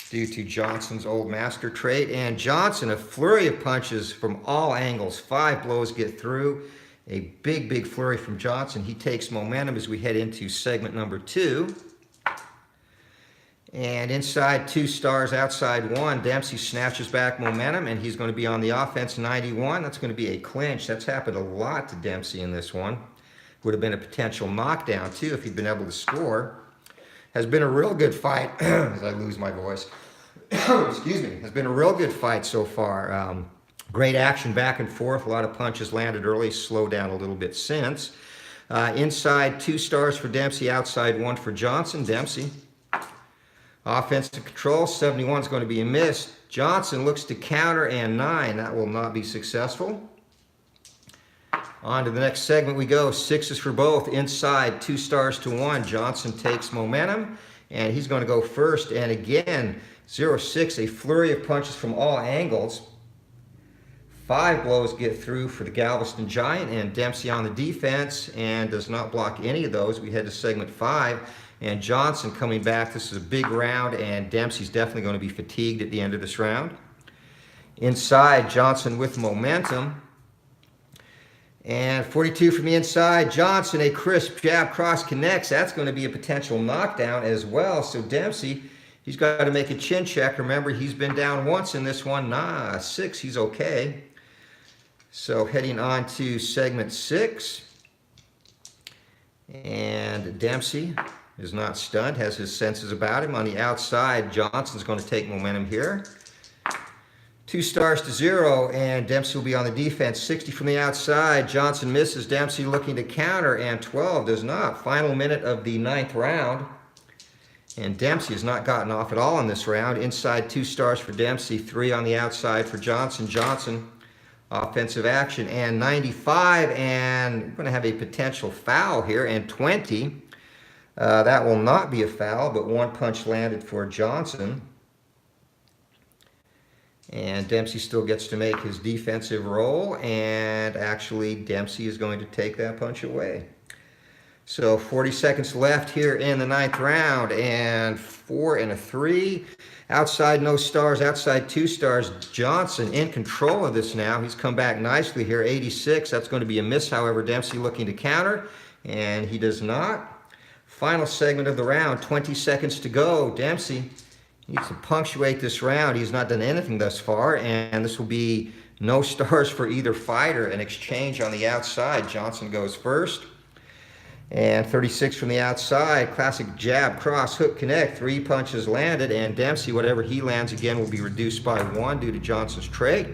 due to Johnson's old master trait. And Johnson, a flurry of punches from all angles. 5 blows get through. A big, big flurry from Johnson. He takes momentum as we head into segment number 2. And inside 2 stars, outside 1, Dempsey snatches back momentum, and he's going to be on the offense 91. That's going to be a clinch. That's happened a lot to Dempsey in this one. Would have been a potential knockdown, too, if he'd been able to score. Has been a real good fight, as I lose my voice. Excuse me. Has been a real good fight so far. Great action back and forth. A lot of punches landed early, slowed down a little bit since. Inside 2 stars for Dempsey, outside 1 for Johnson. Dempsey. Offensive control, 71 is going to be a miss. Johnson looks to counter, and 9. That will not be successful. On to the next segment we go. 6s for both. Inside, 2 stars to 1. Johnson takes momentum, and he's going to go first. And again, 0-6, a flurry of punches from all angles. 5 blows get through for the Galveston Giant, and Dempsey on the defense and does not block any of those. We head to segment 5. And Johnson coming back. This is a big round, and Dempsey's definitely going to be fatigued at the end of this round. Inside, Johnson with momentum. And 42 from the inside. Johnson, a crisp jab cross connects. That's going to be a potential knockdown as well. So Dempsey, he's got to make a chin check. Remember, he's been down once in this one. 6, he's okay. So heading on to segment 6. And Dempsey is not stunned, has his senses about him. On the outside, Johnson's going to take momentum here. 2 stars to 0, and Dempsey will be on the defense. 60 from the outside. Johnson misses. Dempsey looking to counter, and 12 does not. Final minute of the 9th round. And Dempsey has not gotten off at all in this round. Inside 2 stars for Dempsey, 3 on the outside for Johnson. Johnson, offensive action, and 95, and we're going to have a potential foul here, and 20. That will not be a foul, but 1 punch landed for Johnson. And Dempsey still gets to make his defensive roll, and actually Dempsey is going to take that punch away. So 40 seconds left here in the 9th round, and 4 and a 3. Outside, no stars. Outside, 2 stars. Johnson in control of this now. He's come back nicely here. 86. That's going to be a miss, however. Dempsey looking to counter, and he does not. Final segment of the round, 20 seconds to go. Dempsey needs to punctuate this round. He's not done anything thus far, and this will be no stars for either fighter. An exchange on the outside. Johnson goes first. And 36 from the outside. Classic jab, cross, hook, connect. 3 punches landed, and Dempsey, whatever he lands again, will be reduced by 1 due to Johnson's trait.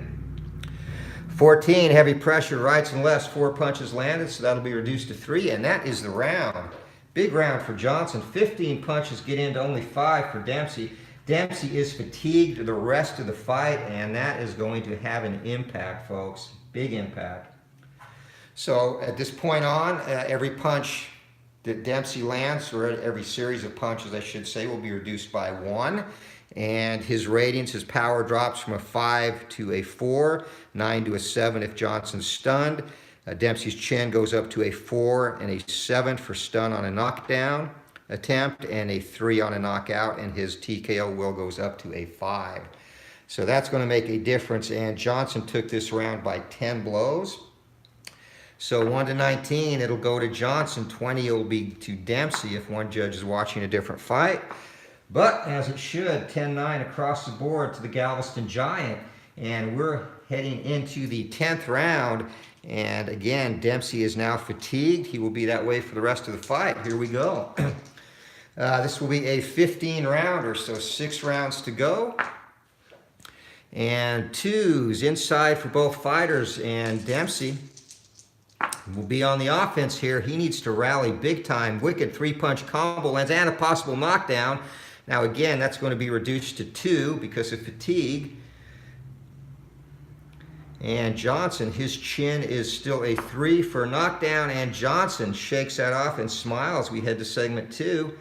14, heavy pressure, rights and lefts. 4 punches landed, so that'll be reduced to 3, and that is the round. Big round for Johnson. 15 punches get into only 5 for Dempsey. Dempsey is fatigued the rest of the fight, and that is going to have an impact, folks. Big impact. So at this point on, every punch that Dempsey lands, or every series of punches, I should say, will be reduced by 1. And his ratings, his power drops from a 5 to a 4, 9 to a 7 if Johnson's stunned. Dempsey's chin goes up to a 4 and a 7 for stun on a knockdown attempt, and a 3 on a knockout, and his TKO will goes up to a 5. So that's going to make a difference, and Johnson took this round by 10 blows. So 1 to 19, it'll go to Johnson. 20 will be to Dempsey if one judge is watching a different fight. But as it should, 10-9 across the board to the Galveston Giant. And we're heading into the 10th round. And again, Dempsey is now fatigued. He will be that way for the rest of the fight. Here we go. This will be a 15-rounder, so 6 rounds to go. And 2s inside for both fighters. And Dempsey will be on the offense here. He needs to rally big time. Wicked 3-punch combo lands and a possible knockdown. Now again, that's going to be reduced to 2 because of fatigue. And Johnson, his chin is still a 3 for a knockdown, and Johnson shakes that off and smiles. We head to segment 2.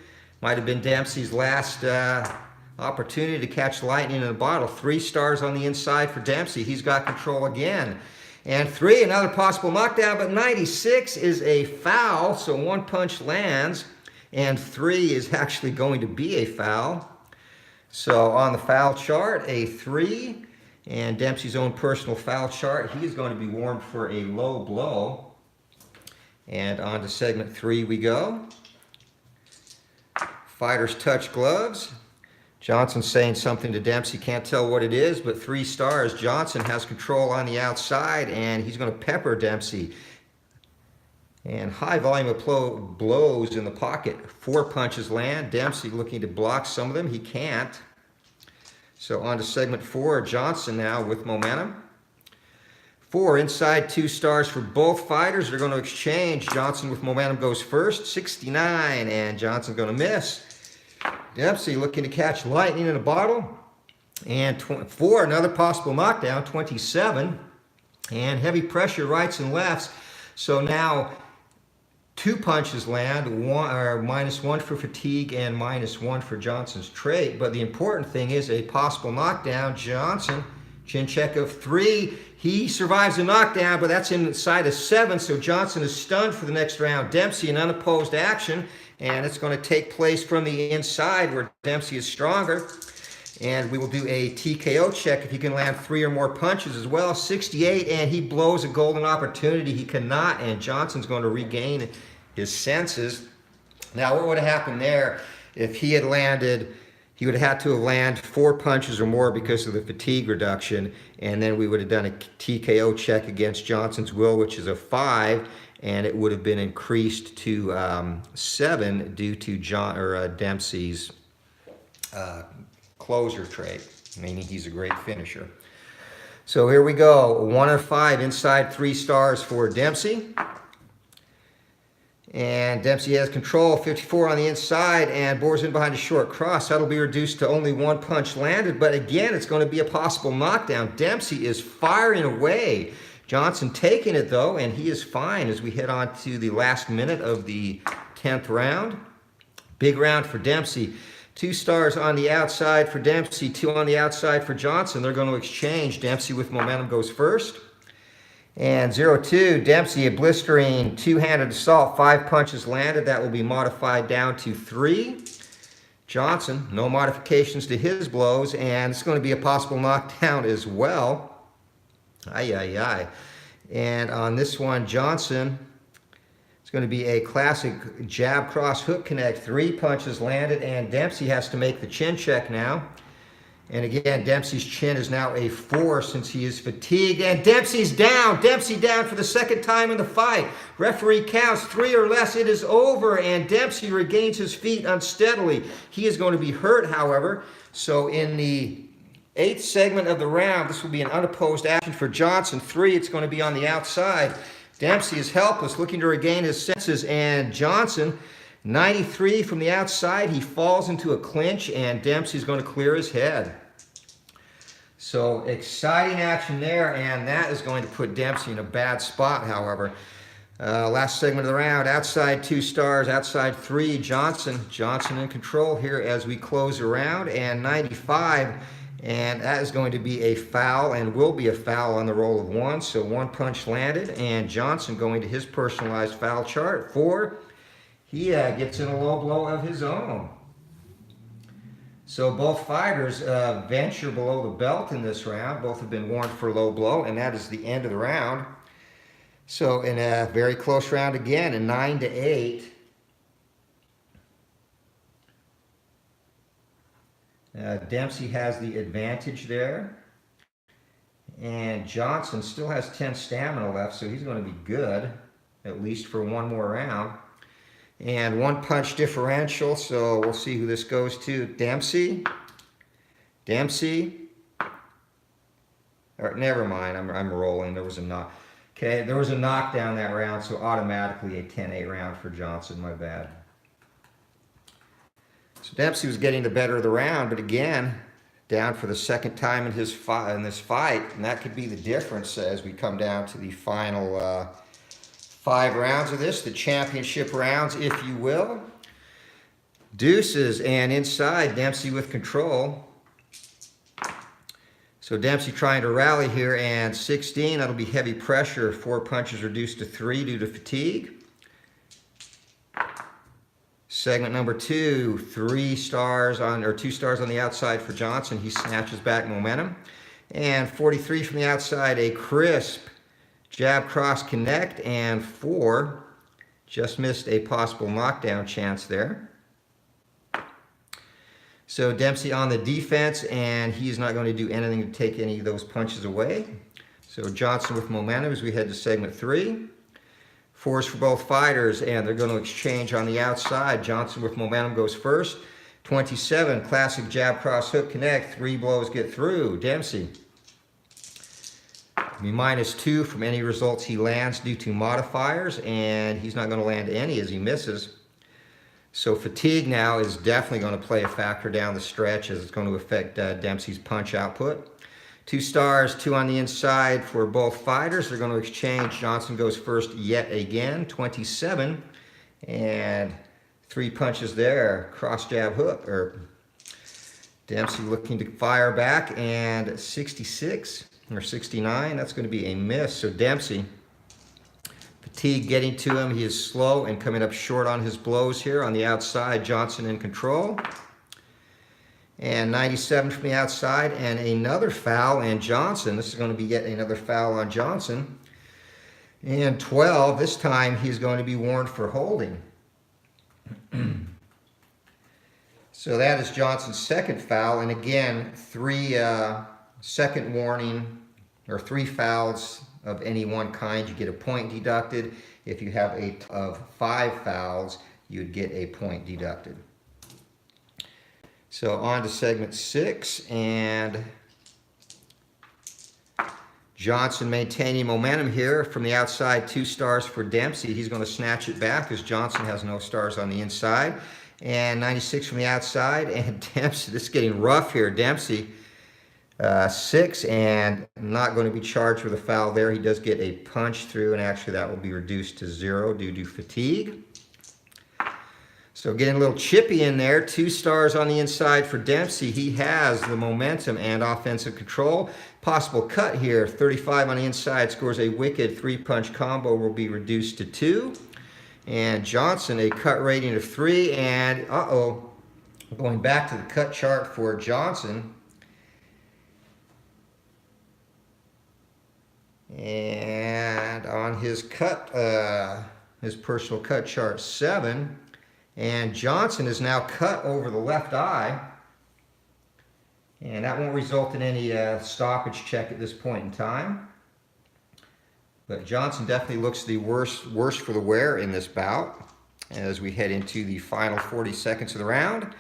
Might have been Dempsey's last opportunity to catch lightning in a bottle. 3 stars on the inside for Dempsey. He's got control again. And 3, another possible knockdown, but 96 is a foul, so 1 punch lands, and 3 is actually going to be a foul. So on the foul chart, a 3, and Dempsey's own personal foul chart, he is going to be warned for a low blow. And on to segment 3 we go. Fighters touch gloves. Johnson's saying something to Dempsey, can't tell what it is, but 3 stars. Johnson has control on the outside, and he's going to pepper Dempsey. And high volume of blows in the pocket. 4 punches land. Dempsey looking to block some of them. He can't. So on to segment 4. Johnson now with momentum. 4 inside, 2 stars for both fighters. They're going to exchange. Johnson with momentum goes first. 69, and Johnson's going to miss. Dempsey looking to catch lightning in a bottle. And 4, another possible knockdown, 27. And heavy pressure rights and lefts. So now 2 punches land, -1 for fatigue and -1 for Johnson's trait. But the important thing is a possible knockdown. Johnson, chin check of 3. He survives a knockdown, but that's inside of 7. So Johnson is stunned for the next round. Dempsey in unopposed action. And it's going to take place from the inside where Dempsey is stronger. And we will do a TKO check if he can land 3 or more punches as well. 68, and he blows a golden opportunity. He cannot, and Johnson's going to regain his senses. Now, what would have happened there if he had landed? He would have had to have landed 4 punches or more because of the fatigue reduction, and then we would have done a TKO check against Johnson's will, which is a 5. And it would have been increased to 7 due to Dempsey's closer trait, meaning he's a great finisher. So here we go, 1 of 5 inside, 3 stars for Dempsey. And Dempsey has control, 54 on the inside, and bores in behind a short cross. That'll be reduced to only 1 punch landed, but again, it's going to be a possible knockdown. Dempsey is firing away. Johnson taking it though, and he is fine as we head on to the last minute of the 10th round. Big round for Dempsey. 2 stars on the outside for Dempsey, 2 on the outside for Johnson. They're going to exchange. Dempsey with momentum goes first. And 0-2, Dempsey a blistering 2-handed assault, 5 punches landed. That will be modified down to 3. Johnson, no modifications to his blows, and it's going to be a possible knockdown as well. And on this one, Johnson, it's going to be a classic jab cross hook connect. 3 punches landed, and Dempsey has to make the chin check now. And again, Dempsey's chin is now a 4 since he is fatigued. And Dempsey's down. Dempsey down for the 2nd time in the fight. Referee counts 3 or less. It is over, and Dempsey regains his feet unsteadily. He is going to be hurt, however. So in the 8th segment of the round, this will be an unopposed action for Johnson. 3, it's going to be on the outside. Dempsey is helpless, looking to regain his senses, and Johnson, 93 from the outside. He falls into a clinch, and Dempsey's going to clear his head. So exciting action there, and that is going to put Dempsey in a bad spot, however. Last segment of the round, outside 2 stars, outside 3, Johnson in control here as we close the round, and 95. And that is going to be a foul, and will be a foul on the roll of 1. So 1 punch landed, and Johnson going to his personalized foul chart. 4, he gets in a low blow of his own. So both fighters venture below the belt in this round. Both have been warned for low blow, and that is the end of the round. So in a very close round again, a 9-8. Dempsey has the advantage there, and Johnson still has 10 stamina left, so he's going to be good, at least for 1 more round. And 1 punch differential, so we'll see who this goes to. Dempsey, or never mind, I'm rolling. There was a knock. Okay, there was a knockdown that round, so automatically a 10-8 round for Johnson. My bad. So Dempsey was getting the better of the round, but again, down for the 2nd time in this fight, and that could be the difference as we come down to the final 5 rounds of this, the championship rounds, if you will. Deuces, and inside, Dempsey with control. So Dempsey trying to rally here, and 16, that'll be heavy pressure. 4 punches reduced to 3 due to fatigue. Segment number 2, 2 stars on the outside for Johnson. He snatches back momentum. And 43 from the outside, a crisp jab cross connect, and 4 just missed a possible knockdown chance there. So Dempsey on the defense, and he's not going to do anything to take any of those punches away. So Johnson with momentum as we head to segment 3. 4s for both fighters, and they're going to exchange on the outside. Johnson with momentum goes first. 27, classic jab cross hook connect. 3 blows get through. Dempsey. -2 from any results he lands due to modifiers, and he's not going to land any as he misses. So fatigue now is definitely going to play a factor down the stretch, as it's going to affect Dempsey's punch output. 2 stars, 2 on the inside for both fighters. They're going to exchange. Johnson goes first yet again, 27, and 3 punches there. Cross jab hook, or Dempsey looking to fire back, and 66 or 69, that's going to be a miss. So Dempsey, fatigue getting to him. He is slow and coming up short on his blows here. On the outside, Johnson in control. And 97 from the outside, and another foul, and Johnson, this is going to be yet another foul on Johnson. And 12, this time he's going to be warned for holding. So that is Johnson's second foul, and again, 3 second warning, or 3 fouls of any one kind, you get a point deducted. If you have of 5 fouls, you'd get a point deducted. So on to segment 6, and Johnson maintaining momentum here from the outside. 2 stars for Dempsey. He's going to snatch it back as Johnson has no stars on the inside. And 96 from the outside, and Dempsey, this is getting rough here. Dempsey, 6, and not going to be charged with a foul there. He does get a punch through, and actually that will be reduced to 0 due to fatigue. So getting a little chippy in there. 2 stars on the inside for Dempsey. He has the momentum and offensive control. Possible cut here. 35 on the inside, scores a wicked 3-punch combo, will be reduced to 2. And Johnson, a cut rating of 3, and going back to the cut chart for Johnson. And on his cut, his personal cut chart, 7, and Johnson is now cut over the left eye, and that won't result in any stoppage check at this point in time. But Johnson definitely looks the worst for the wear in this bout as we head into the final 40 seconds of the round.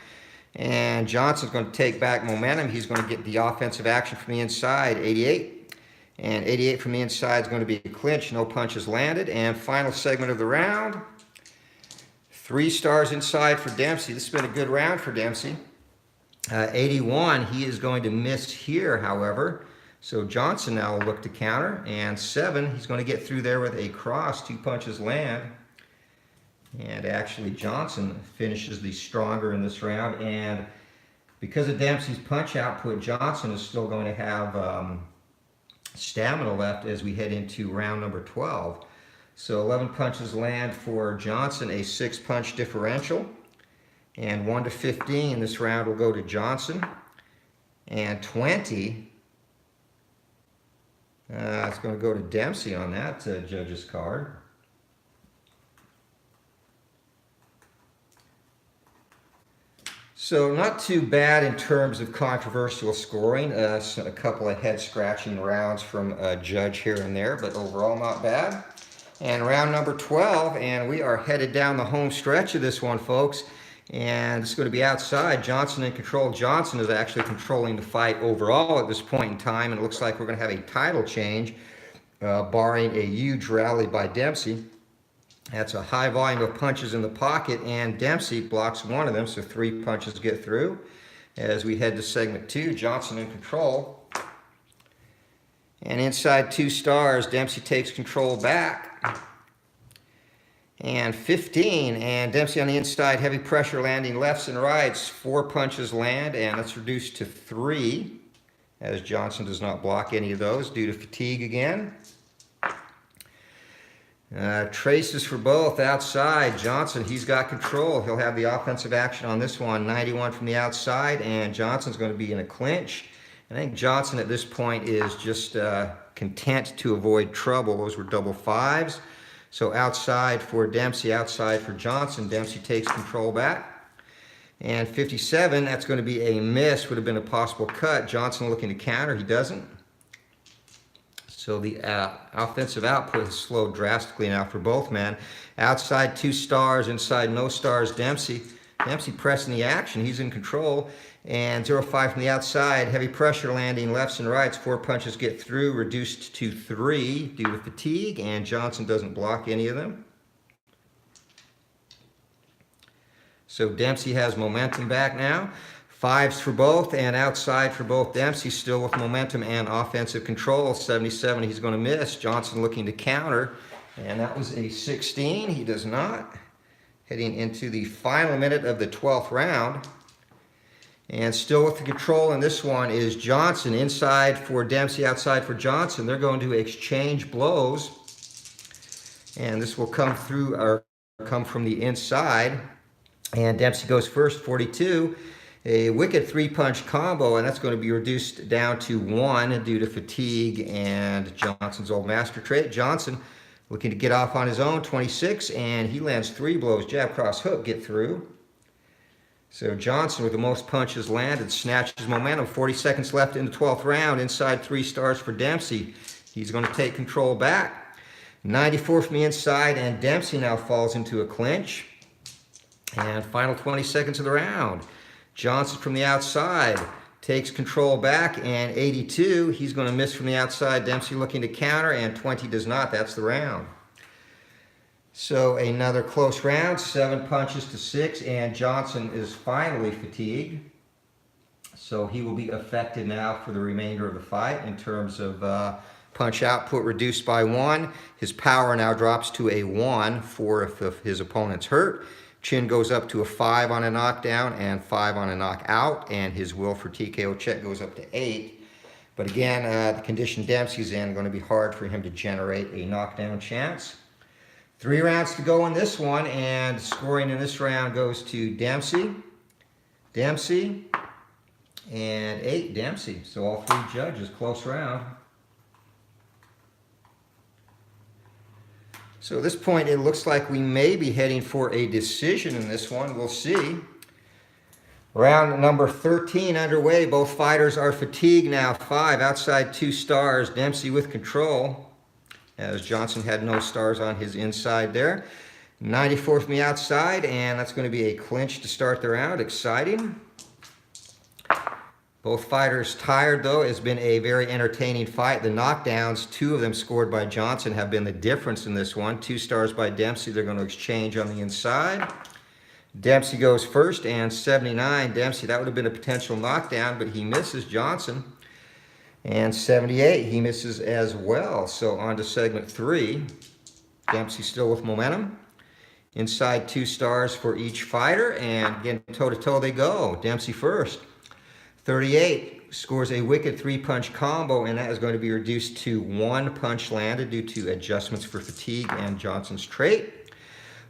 And Johnson's going to take back momentum. He's going to get the offensive action from the inside, 88. And 88 from the inside is going to be a clinch. No punches landed. And final segment of the round. 3 stars inside for Dempsey. This has been a good round for Dempsey. 81, he is going to miss here, however. So Johnson now will look to counter. And 7, he's going to get through there with a cross. 2 punches land. And actually Johnson finishes the stronger in this round. And because of Dempsey's punch output, Johnson is still going to have stamina left as we head into round number 12. So 11 punches land for Johnson, a 6-punch differential. And 1 to 15, this round will go to Johnson. And 20, it's going to go to Dempsey on that judge's card. So not too bad in terms of controversial scoring. A couple of head-scratching rounds from a judge here and there, but overall not bad. And round number 12, and we are headed down the home stretch of this one, folks. And it's going to be outside. Johnson in control. Johnson is actually controlling the fight overall at this point in time, and it looks like we're going to have a title change, barring a huge rally by Dempsey. That's a high volume of punches in the pocket, and Dempsey blocks one of them, so 3 punches get through. As we head to segment 2, Johnson in control. And inside 2 stars, Dempsey takes control back. And 15, and Dempsey on the inside, heavy pressure landing lefts and rights. 4 punches land, and it's reduced to 3, as Johnson does not block any of those due to fatigue again. Traces for both outside. Johnson, he's got control. He'll have the offensive action on this one. 91 from the outside, and Johnson's going to be in a clinch. I think Johnson at this point is just content to avoid trouble. Those were double 5s. So outside for Dempsey, outside for Johnson. Dempsey takes control back. And 57, that's going to be a miss. Would have been a possible cut. Johnson looking to counter. He doesn't. So the offensive output has slowed drastically now for both men. Outside 2 stars, inside no stars. Dempsey pressing the action. He's in control. And 0-5 from the outside. Heavy pressure landing lefts and rights. 4 punches get through. Reduced to 3 due to fatigue. And Johnson doesn't block any of them. So Dempsey has momentum back now. 5s for both and outside for both. Dempsey still with momentum and offensive control. 77, he's going to miss. Johnson looking to counter. And that was a 16. He does not. Heading into the final minute of the 12th round. And still with the control in this one is Johnson. Inside for Dempsey, outside for Johnson. They're going to exchange blows. And this will come through or come from the inside. And Dempsey goes first, 42. A wicked 3-punch combo, and that's going to be reduced down to 1 due to fatigue and Johnson's old master trait. Johnson looking to get off on his own, 26, and he lands 3 blows. Jab, cross, hook, get through. So Johnson with the most punches landed, snatches momentum. 40 seconds left in the 12th round. Inside 3 stars for Dempsey. He's going to take control back. 94 from the inside, and Dempsey now falls into a clinch. And final 20 seconds of the round. Johnson from the outside takes control back, and 82, he's going to miss from the outside. Dempsey looking to counter, and 20 does not. That's the round. So another close round, 7 punches to 6, and Johnson is finally fatigued. So he will be affected now for the remainder of the fight in terms of punch output reduced by 1. His power now drops to a 1 for if his opponent's hurt. Chin goes up to a 5 on a knockdown and 5 on a knockout, and his will for TKO check goes up to 8. But again, the condition Dempsey's in, going to be hard for him to generate a knockdown chance. 3 rounds to go in this one, and scoring in this round goes to Dempsey, and 8 Dempsey. So all 3 judges, close round. So at this point, it looks like we may be heading for a decision in this one. We'll see. Round number 13 underway. Both fighters are fatigued now. 5 outside 2 stars. Dempsey with control, as Johnson had no stars on his inside there. 94 from the outside, and that's going to be a clinch to start the round. Exciting. Both fighters tired, though. It's been a very entertaining fight. The knockdowns, 2 of them scored by Johnson, have been the difference in this one. 2 stars by Dempsey. They're going to exchange on the inside. Dempsey goes first, and 79. Dempsey, that would have been a potential knockdown, but he misses Johnson. And 78, he misses as well. So on to segment 3. Dempsey still with momentum. Inside 2 stars for each fighter, and again, toe-to-toe they go. Dempsey first. 38 scores a wicked 3-punch combo, and that is going to be reduced to 1 punch landed due to adjustments for fatigue and Johnson's trait.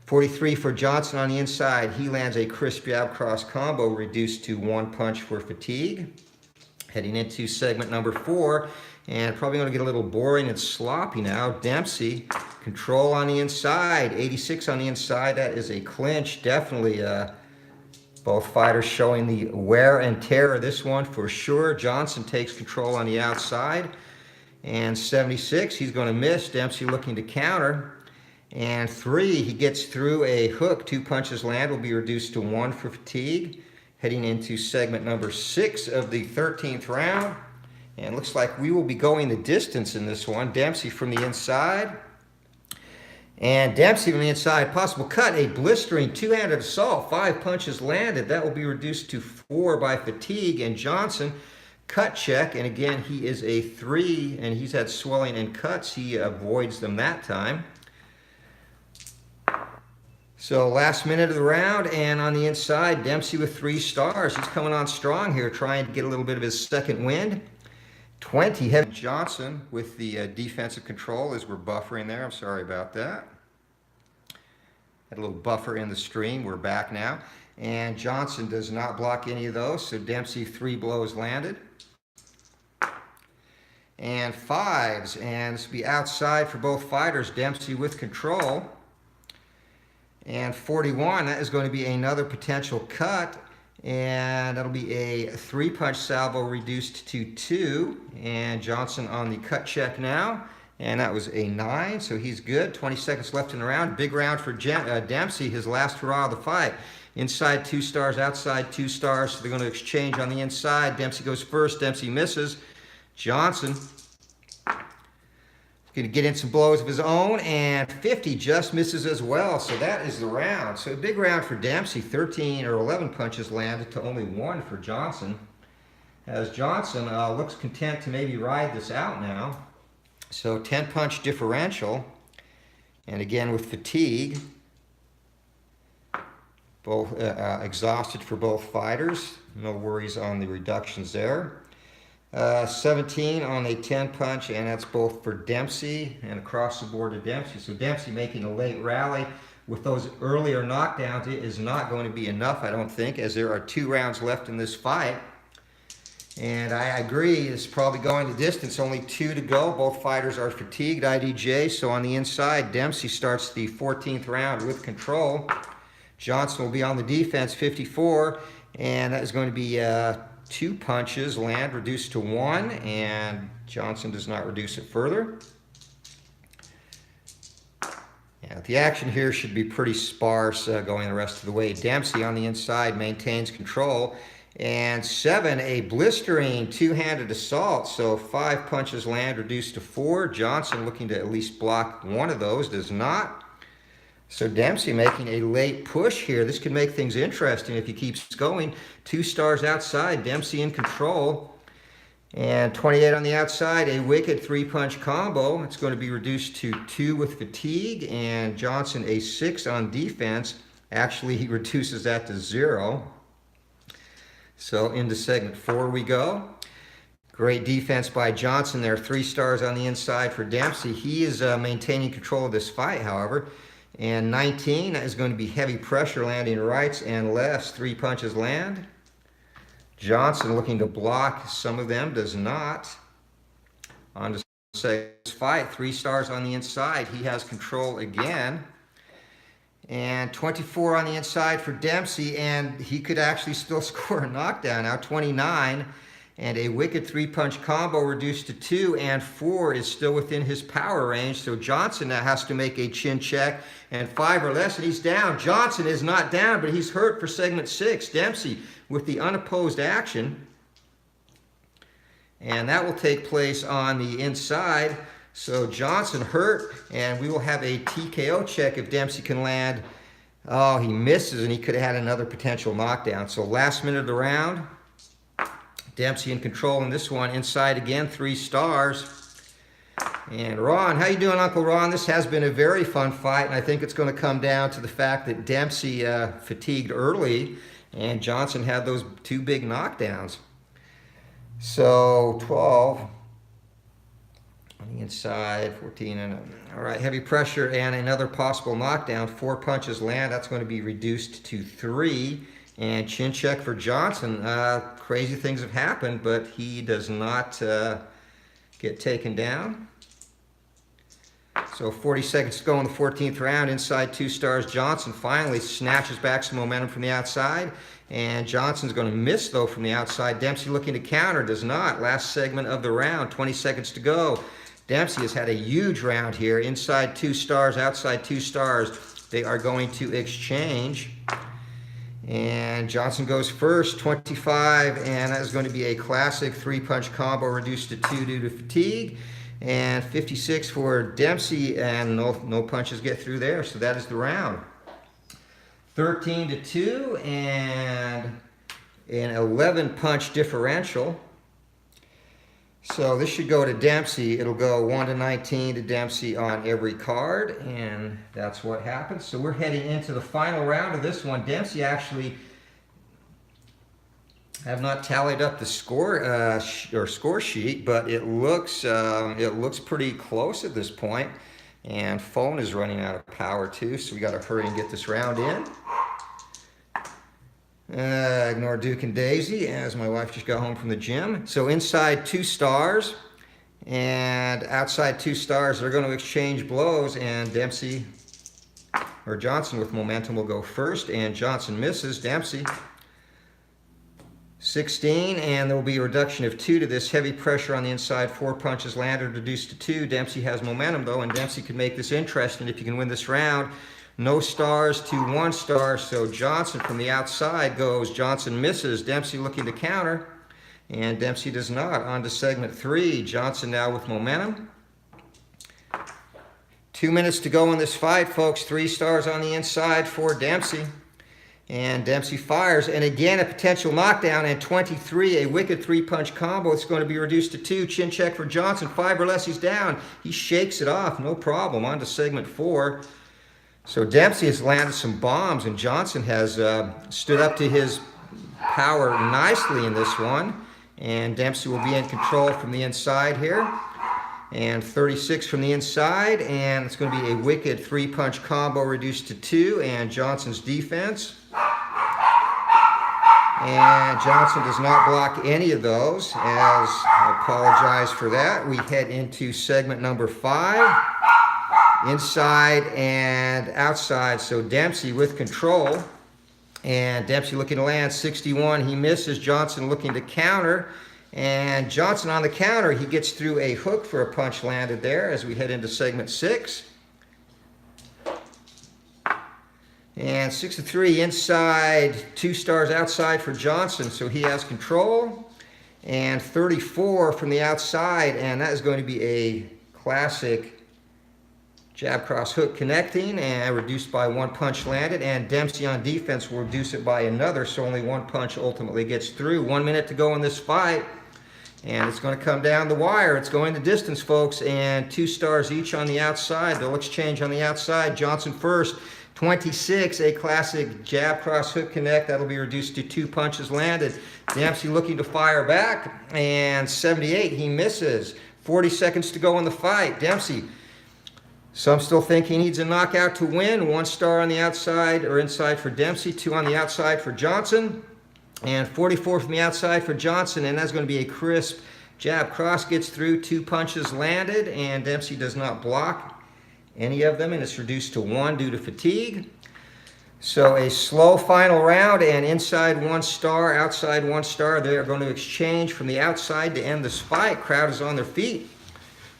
43 for Johnson on the inside. He lands a crisp jab cross combo, reduced to 1 punch for fatigue. Heading into segment number 4, and probably going to get a little boring and sloppy now. Dempsey, control on the inside. 86 on the inside. That is a clinch. Definitely both fighters showing the wear and tear of this one for sure. Johnson takes control on the outside. And 76, he's going to miss. Dempsey looking to counter. And 3, he gets through a hook. 2 punches land, will be reduced to 1 for fatigue. Heading into segment number 6 of the 13th round. And looks like we will be going the distance in this one. Dempsey from the inside. And Dempsey from the inside, possible cut, a blistering 2-handed assault, 5 punches landed. That will be reduced to 4 by fatigue. And Johnson, cut check, and again, he is a 3, and he's had swelling and cuts. He avoids them that time. So last minute of the round, and on the inside, Dempsey with 3 stars. He's coming on strong here, trying to get a little bit of his second wind. 20 heavy. Johnson with the defensive control as we're buffering there. I'm sorry about that. Had a little buffer in the stream. We're back now. And Johnson does not block any of those, so Dempsey 3 blows landed. And 5s, and this will be outside for both fighters. Dempsey with control. And 41, that is going to be another potential cut, and that'll be a 3-punch salvo reduced to 2, and Johnson on the cut check now, and that was a 9, so he's good. 20 seconds left in the round. Big round for Dempsey, his last hurrah of the fight. Inside 2 stars, outside 2 stars, so they're going to exchange on the inside. Dempsey goes first, Dempsey misses. Johnson going to get in some blows of his own, and 50 just misses as well, so that is the round. So a big round for Dempsey. 13 or 11 punches landed to only 1 for Johnson, as Johnson looks content to maybe ride this out now. So 10-punch differential, and again with fatigue, both exhausted for both fighters. No worries on the reductions there. 17 on a 10-punch, and that's both for Dempsey and across the board to Dempsey. So Dempsey making a late rally. With those earlier knockdowns, it is not going to be enough, I don't think, as there are 2 rounds left in this fight. And I agree, it's probably going the distance. Only 2 to go. Both fighters are fatigued, IDJ. So on the inside, Dempsey starts the 14th round with control. Johnson will be on the defense, 54, and that is going to be 2 punches land reduced to 1, and Johnson does not reduce it further. Yeah, the action here should be pretty sparse going the rest of the way. Dempsey on the inside maintains control, and 7, a blistering 2-handed assault, so 5 punches land reduced to 4. Johnson looking to at least block 1 of those, does not. So Dempsey making a late push here. This could make things interesting if he keeps going. 2 stars outside, Dempsey in control. And 28 on the outside, a wicked 3-punch combo. It's going to be reduced to 2 with fatigue, and Johnson a 6 on defense. Actually, he reduces that to 0. So into segment 4 we go. Great defense by Johnson there. 3 stars on the inside for Dempsey. He is maintaining control of this fight, however. And 19, that is going to be heavy pressure landing rights and lefts. 3 punches land. Johnson looking to block some of them, does not. On to say fight, 3 stars on the inside. He has control again. And 24 on the inside for Dempsey, and he could actually still score a knockdown. Now 29, and a wicked 3-punch combo reduced to 2, and 4 is still within his power range. So Johnson now has to make a chin check, and 5 or less, and he's down. Johnson is not down, but he's hurt for segment 6. Dempsey with the unopposed action, and that will take place on the inside. So Johnson hurt, and we will have a TKO check if Dempsey can land. Oh, he misses, and he could have had another potential knockdown. So last minute of the round, Dempsey in control in this one. Inside again, 3 stars. And Ron, how you doing, Uncle Ron? This has been a very fun fight, and I think it's going to come down to the fact that Dempsey fatigued early, and Johnson had those 2 big knockdowns. So 12 on the inside, 14, and all right, heavy pressure and another possible knockdown. 4 punches land. That's going to be reduced to 3. And chin check for Johnson. Crazy things have happened, but he does not get taken down. So 40 seconds to go in the 14th round. Inside 2 stars. Johnson finally snatches back some momentum from the outside. And Johnson's going to miss, though, from the outside. Dempsey looking to counter. Does not. Last segment of the round. 20 seconds to go. Dempsey has had a huge round here. Inside 2 stars. Outside 2 stars. They are going to exchange. And Johnson goes first, 25, and that is going to be a classic 3-punch combo reduced to 2 due to fatigue. And 56 for Dempsey, and no punches get through there, so that is the round. 13-2, and an 11-punch differential. So this should go to Dempsey. It'll go 1-19 to Dempsey on every card, and that's what happens. So we're heading into the final round of this one. Dempsey actually have not tallied up the score score sheet, but it looks pretty close at this point. And phone is running out of power too, so we got to hurry and get this round in. Ignore Duke and Daisy, as my wife just got home from the gym. So inside 2 stars and outside 2 stars, they're going to exchange blows, and Dempsey or Johnson with momentum will go first, and Johnson misses. Dempsey 16, and there will be a reduction of 2 to this. Heavy pressure on the inside, 4 punches landed, reduced to 2. Dempsey has momentum though, and Dempsey can make this interesting if you can win this round. No stars to 1 star, so Johnson from the outside goes. Johnson misses. Dempsey looking to counter, and Dempsey does not. On to segment 3. Johnson now with momentum. 2 minutes to go in this fight, folks. 3 stars on the inside for Dempsey. And Dempsey fires, and again a potential knockdown, and 23, a wicked 3-punch combo. It's going to be reduced to 2. Chin check for Johnson. 5 or less, he's down. He shakes it off, no problem. On to segment 4. So Dempsey has landed some bombs, and Johnson has stood up to his power nicely in this one. And Dempsey will be in control from the inside here. And 36 from the inside, and it's going to be a wicked 3-punch combo reduced to 2, and Johnson's defense. And Johnson does not block any of those, as I apologize for that. We head into segment number 5, inside and outside. So Dempsey with control, and Dempsey looking to land 61. He misses. Johnson looking to counter, and Johnson on the counter. He gets through a hook for a punch landed there as we head into segment 6. And 6-3 inside, 2 stars outside for Johnson, so he has control. And 34 from the outside, and that is going to be a classic jab cross hook connecting, and reduced by 1 punch landed. And Dempsey on defense will reduce it by another, so only 1 punch ultimately gets through. 1 minute to go in this fight, and it's going to come down the wire. It's going the distance, folks, and 2 stars each on the outside. They'll exchange on the outside. Johnson first. 26, a classic jab cross hook connect. That'll be reduced to 2 punches landed. Dempsey looking to fire back, and 78, he misses. 40 seconds to go in the fight. Dempsey, some still think he needs a knockout to win. 1 star on the outside or inside for Dempsey, 2 on the outside for Johnson, and 44 from the outside for Johnson, and that's going to be a crisp jab cross, gets through, 2 punches landed, and Dempsey does not block any of them, and it's reduced to 1 due to fatigue. So a slow final round, and inside 1 star, outside 1 star. They are going to exchange from the outside to end this fight. Crowd is on their feet.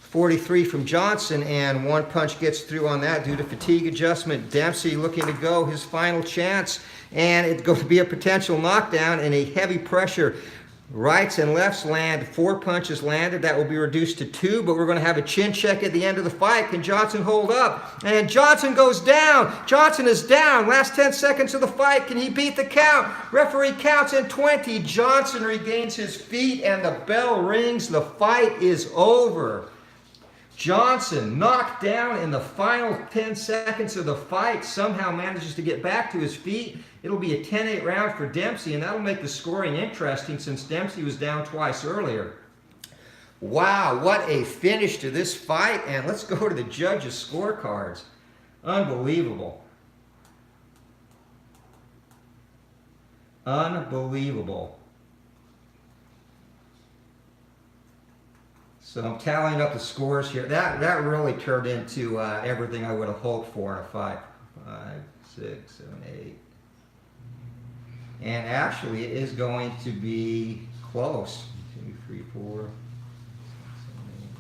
43 from Johnson, and 1 punch gets through on that due to fatigue adjustment. Dempsey looking to go his final chance, and it's going to be a potential knockdown and a heavy pressure. Rights and lefts land, 4 punches landed. That will be reduced to 2, but we're going to have a chin check at the end of the fight. Can Johnson hold up? And Johnson goes down. Johnson is down. Last 10 seconds of the fight. Can he beat the count? Referee counts in 20. Johnson regains his feet, and the bell rings. The fight is over. Johnson knocked down in the final 10 seconds of the fight, somehow manages to get back to his feet. It'll be a 10-8 round for Dempsey, and that'll make the scoring interesting since Dempsey was down twice earlier. Wow, what a finish to this fight, and let's go to the judges' scorecards. Unbelievable. Unbelievable. So I'm tallying up the scores here. That really turned into everything I would have hoped for in a fight. 5, 6, 7, 8. And actually, it is going to be close. 2, 3, 4, 6, 7,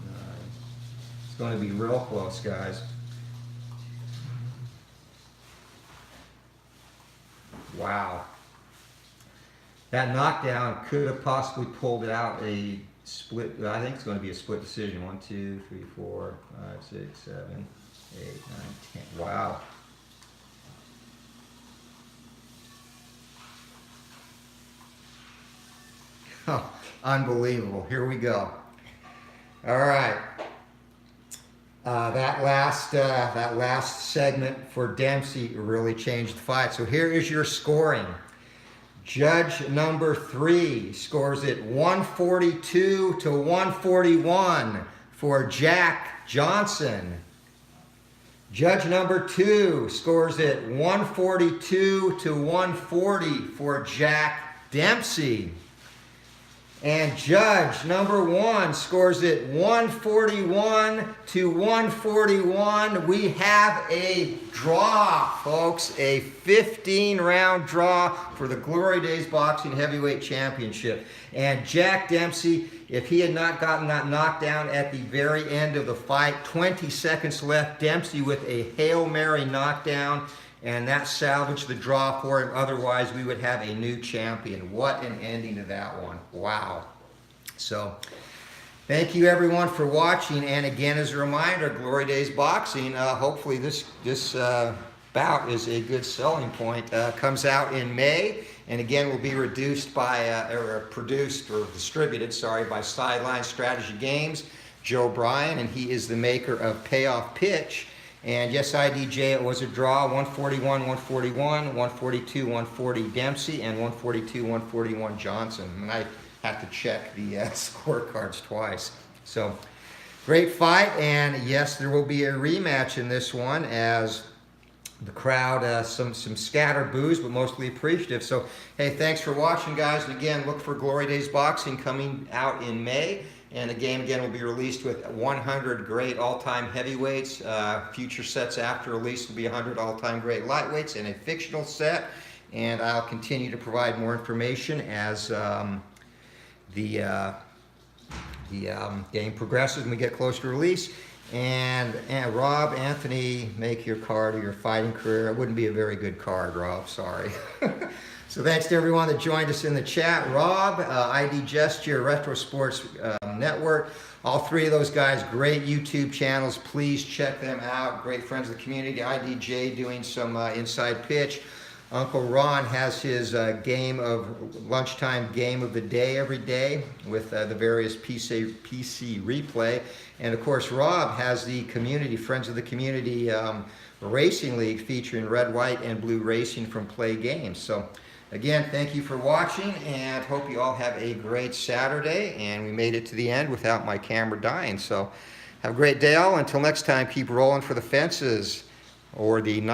8, 9. It's going to be real close, guys. Wow. That knockdown could have possibly pulled it out a split. I think it's going to be a split decision. 1, 2, 3, 4, 5, 6, 7, 8, 9, 10. Wow. Oh, unbelievable. Here we go. All right. That last segment for Dempsey really changed the fight. So here is your scoring. Judge number 3 scores it 142 to 141 for Jack Johnson. Judge number 2 scores it 142 to 140 for Jack Dempsey. And judge number 1 scores it 141 to 141. We have a draw, folks, a 15-round draw for the Glory Days Boxing Heavyweight Championship. And Jack Dempsey, if he had not gotten that knockdown at the very end of the fight, 20 seconds left, Dempsey with a Hail Mary knockdown, and that salvaged the draw for him. Otherwise, we would have a new champion. What an ending to that one. Wow. So, thank you everyone for watching. And again, as a reminder, Glory Days Boxing, hopefully this bout is a good selling point. Comes out in May, and again will be produced by distributed by Sideline Strategy Games, Joe Bryan, and he is the maker of Payoff Pitch. And yes, IDJ, it was a draw, 141, 141, 142, 140 Dempsey, and 142, 141 Johnson. And I have to check the scorecards twice. So, great fight, and yes, there will be a rematch in this one as the crowd, some scattered boos, but mostly appreciative. So, hey, thanks for watching, guys. And again, look for Glory Days Boxing coming out in May. And the game, again, will be released with 100 great all-time heavyweights. Future sets after release will be 100 all-time great lightweights and a fictional set. And I'll continue to provide more information as the game progresses and we get closer to release. And Rob, Anthony, make your card of your fighting career. It wouldn't be a very good card, Rob, sorry. So thanks to everyone that joined us in the chat. Rob, ID Gesture, Retro Sports Network. All three of those guys, great YouTube channels. Please check them out. Great friends of the community. IDJ doing some inside pitch. Uncle Ron has his lunchtime game of the day every day with the various PC replay. And of course, Rob has the community, Friends of the Community Racing League featuring red, white, and blue racing from Play Games. So again, thank you for watching, and hope you all have a great Saturday. And we made it to the end without my camera dying. So have a great day all. Until next time, keep rolling for the fences or the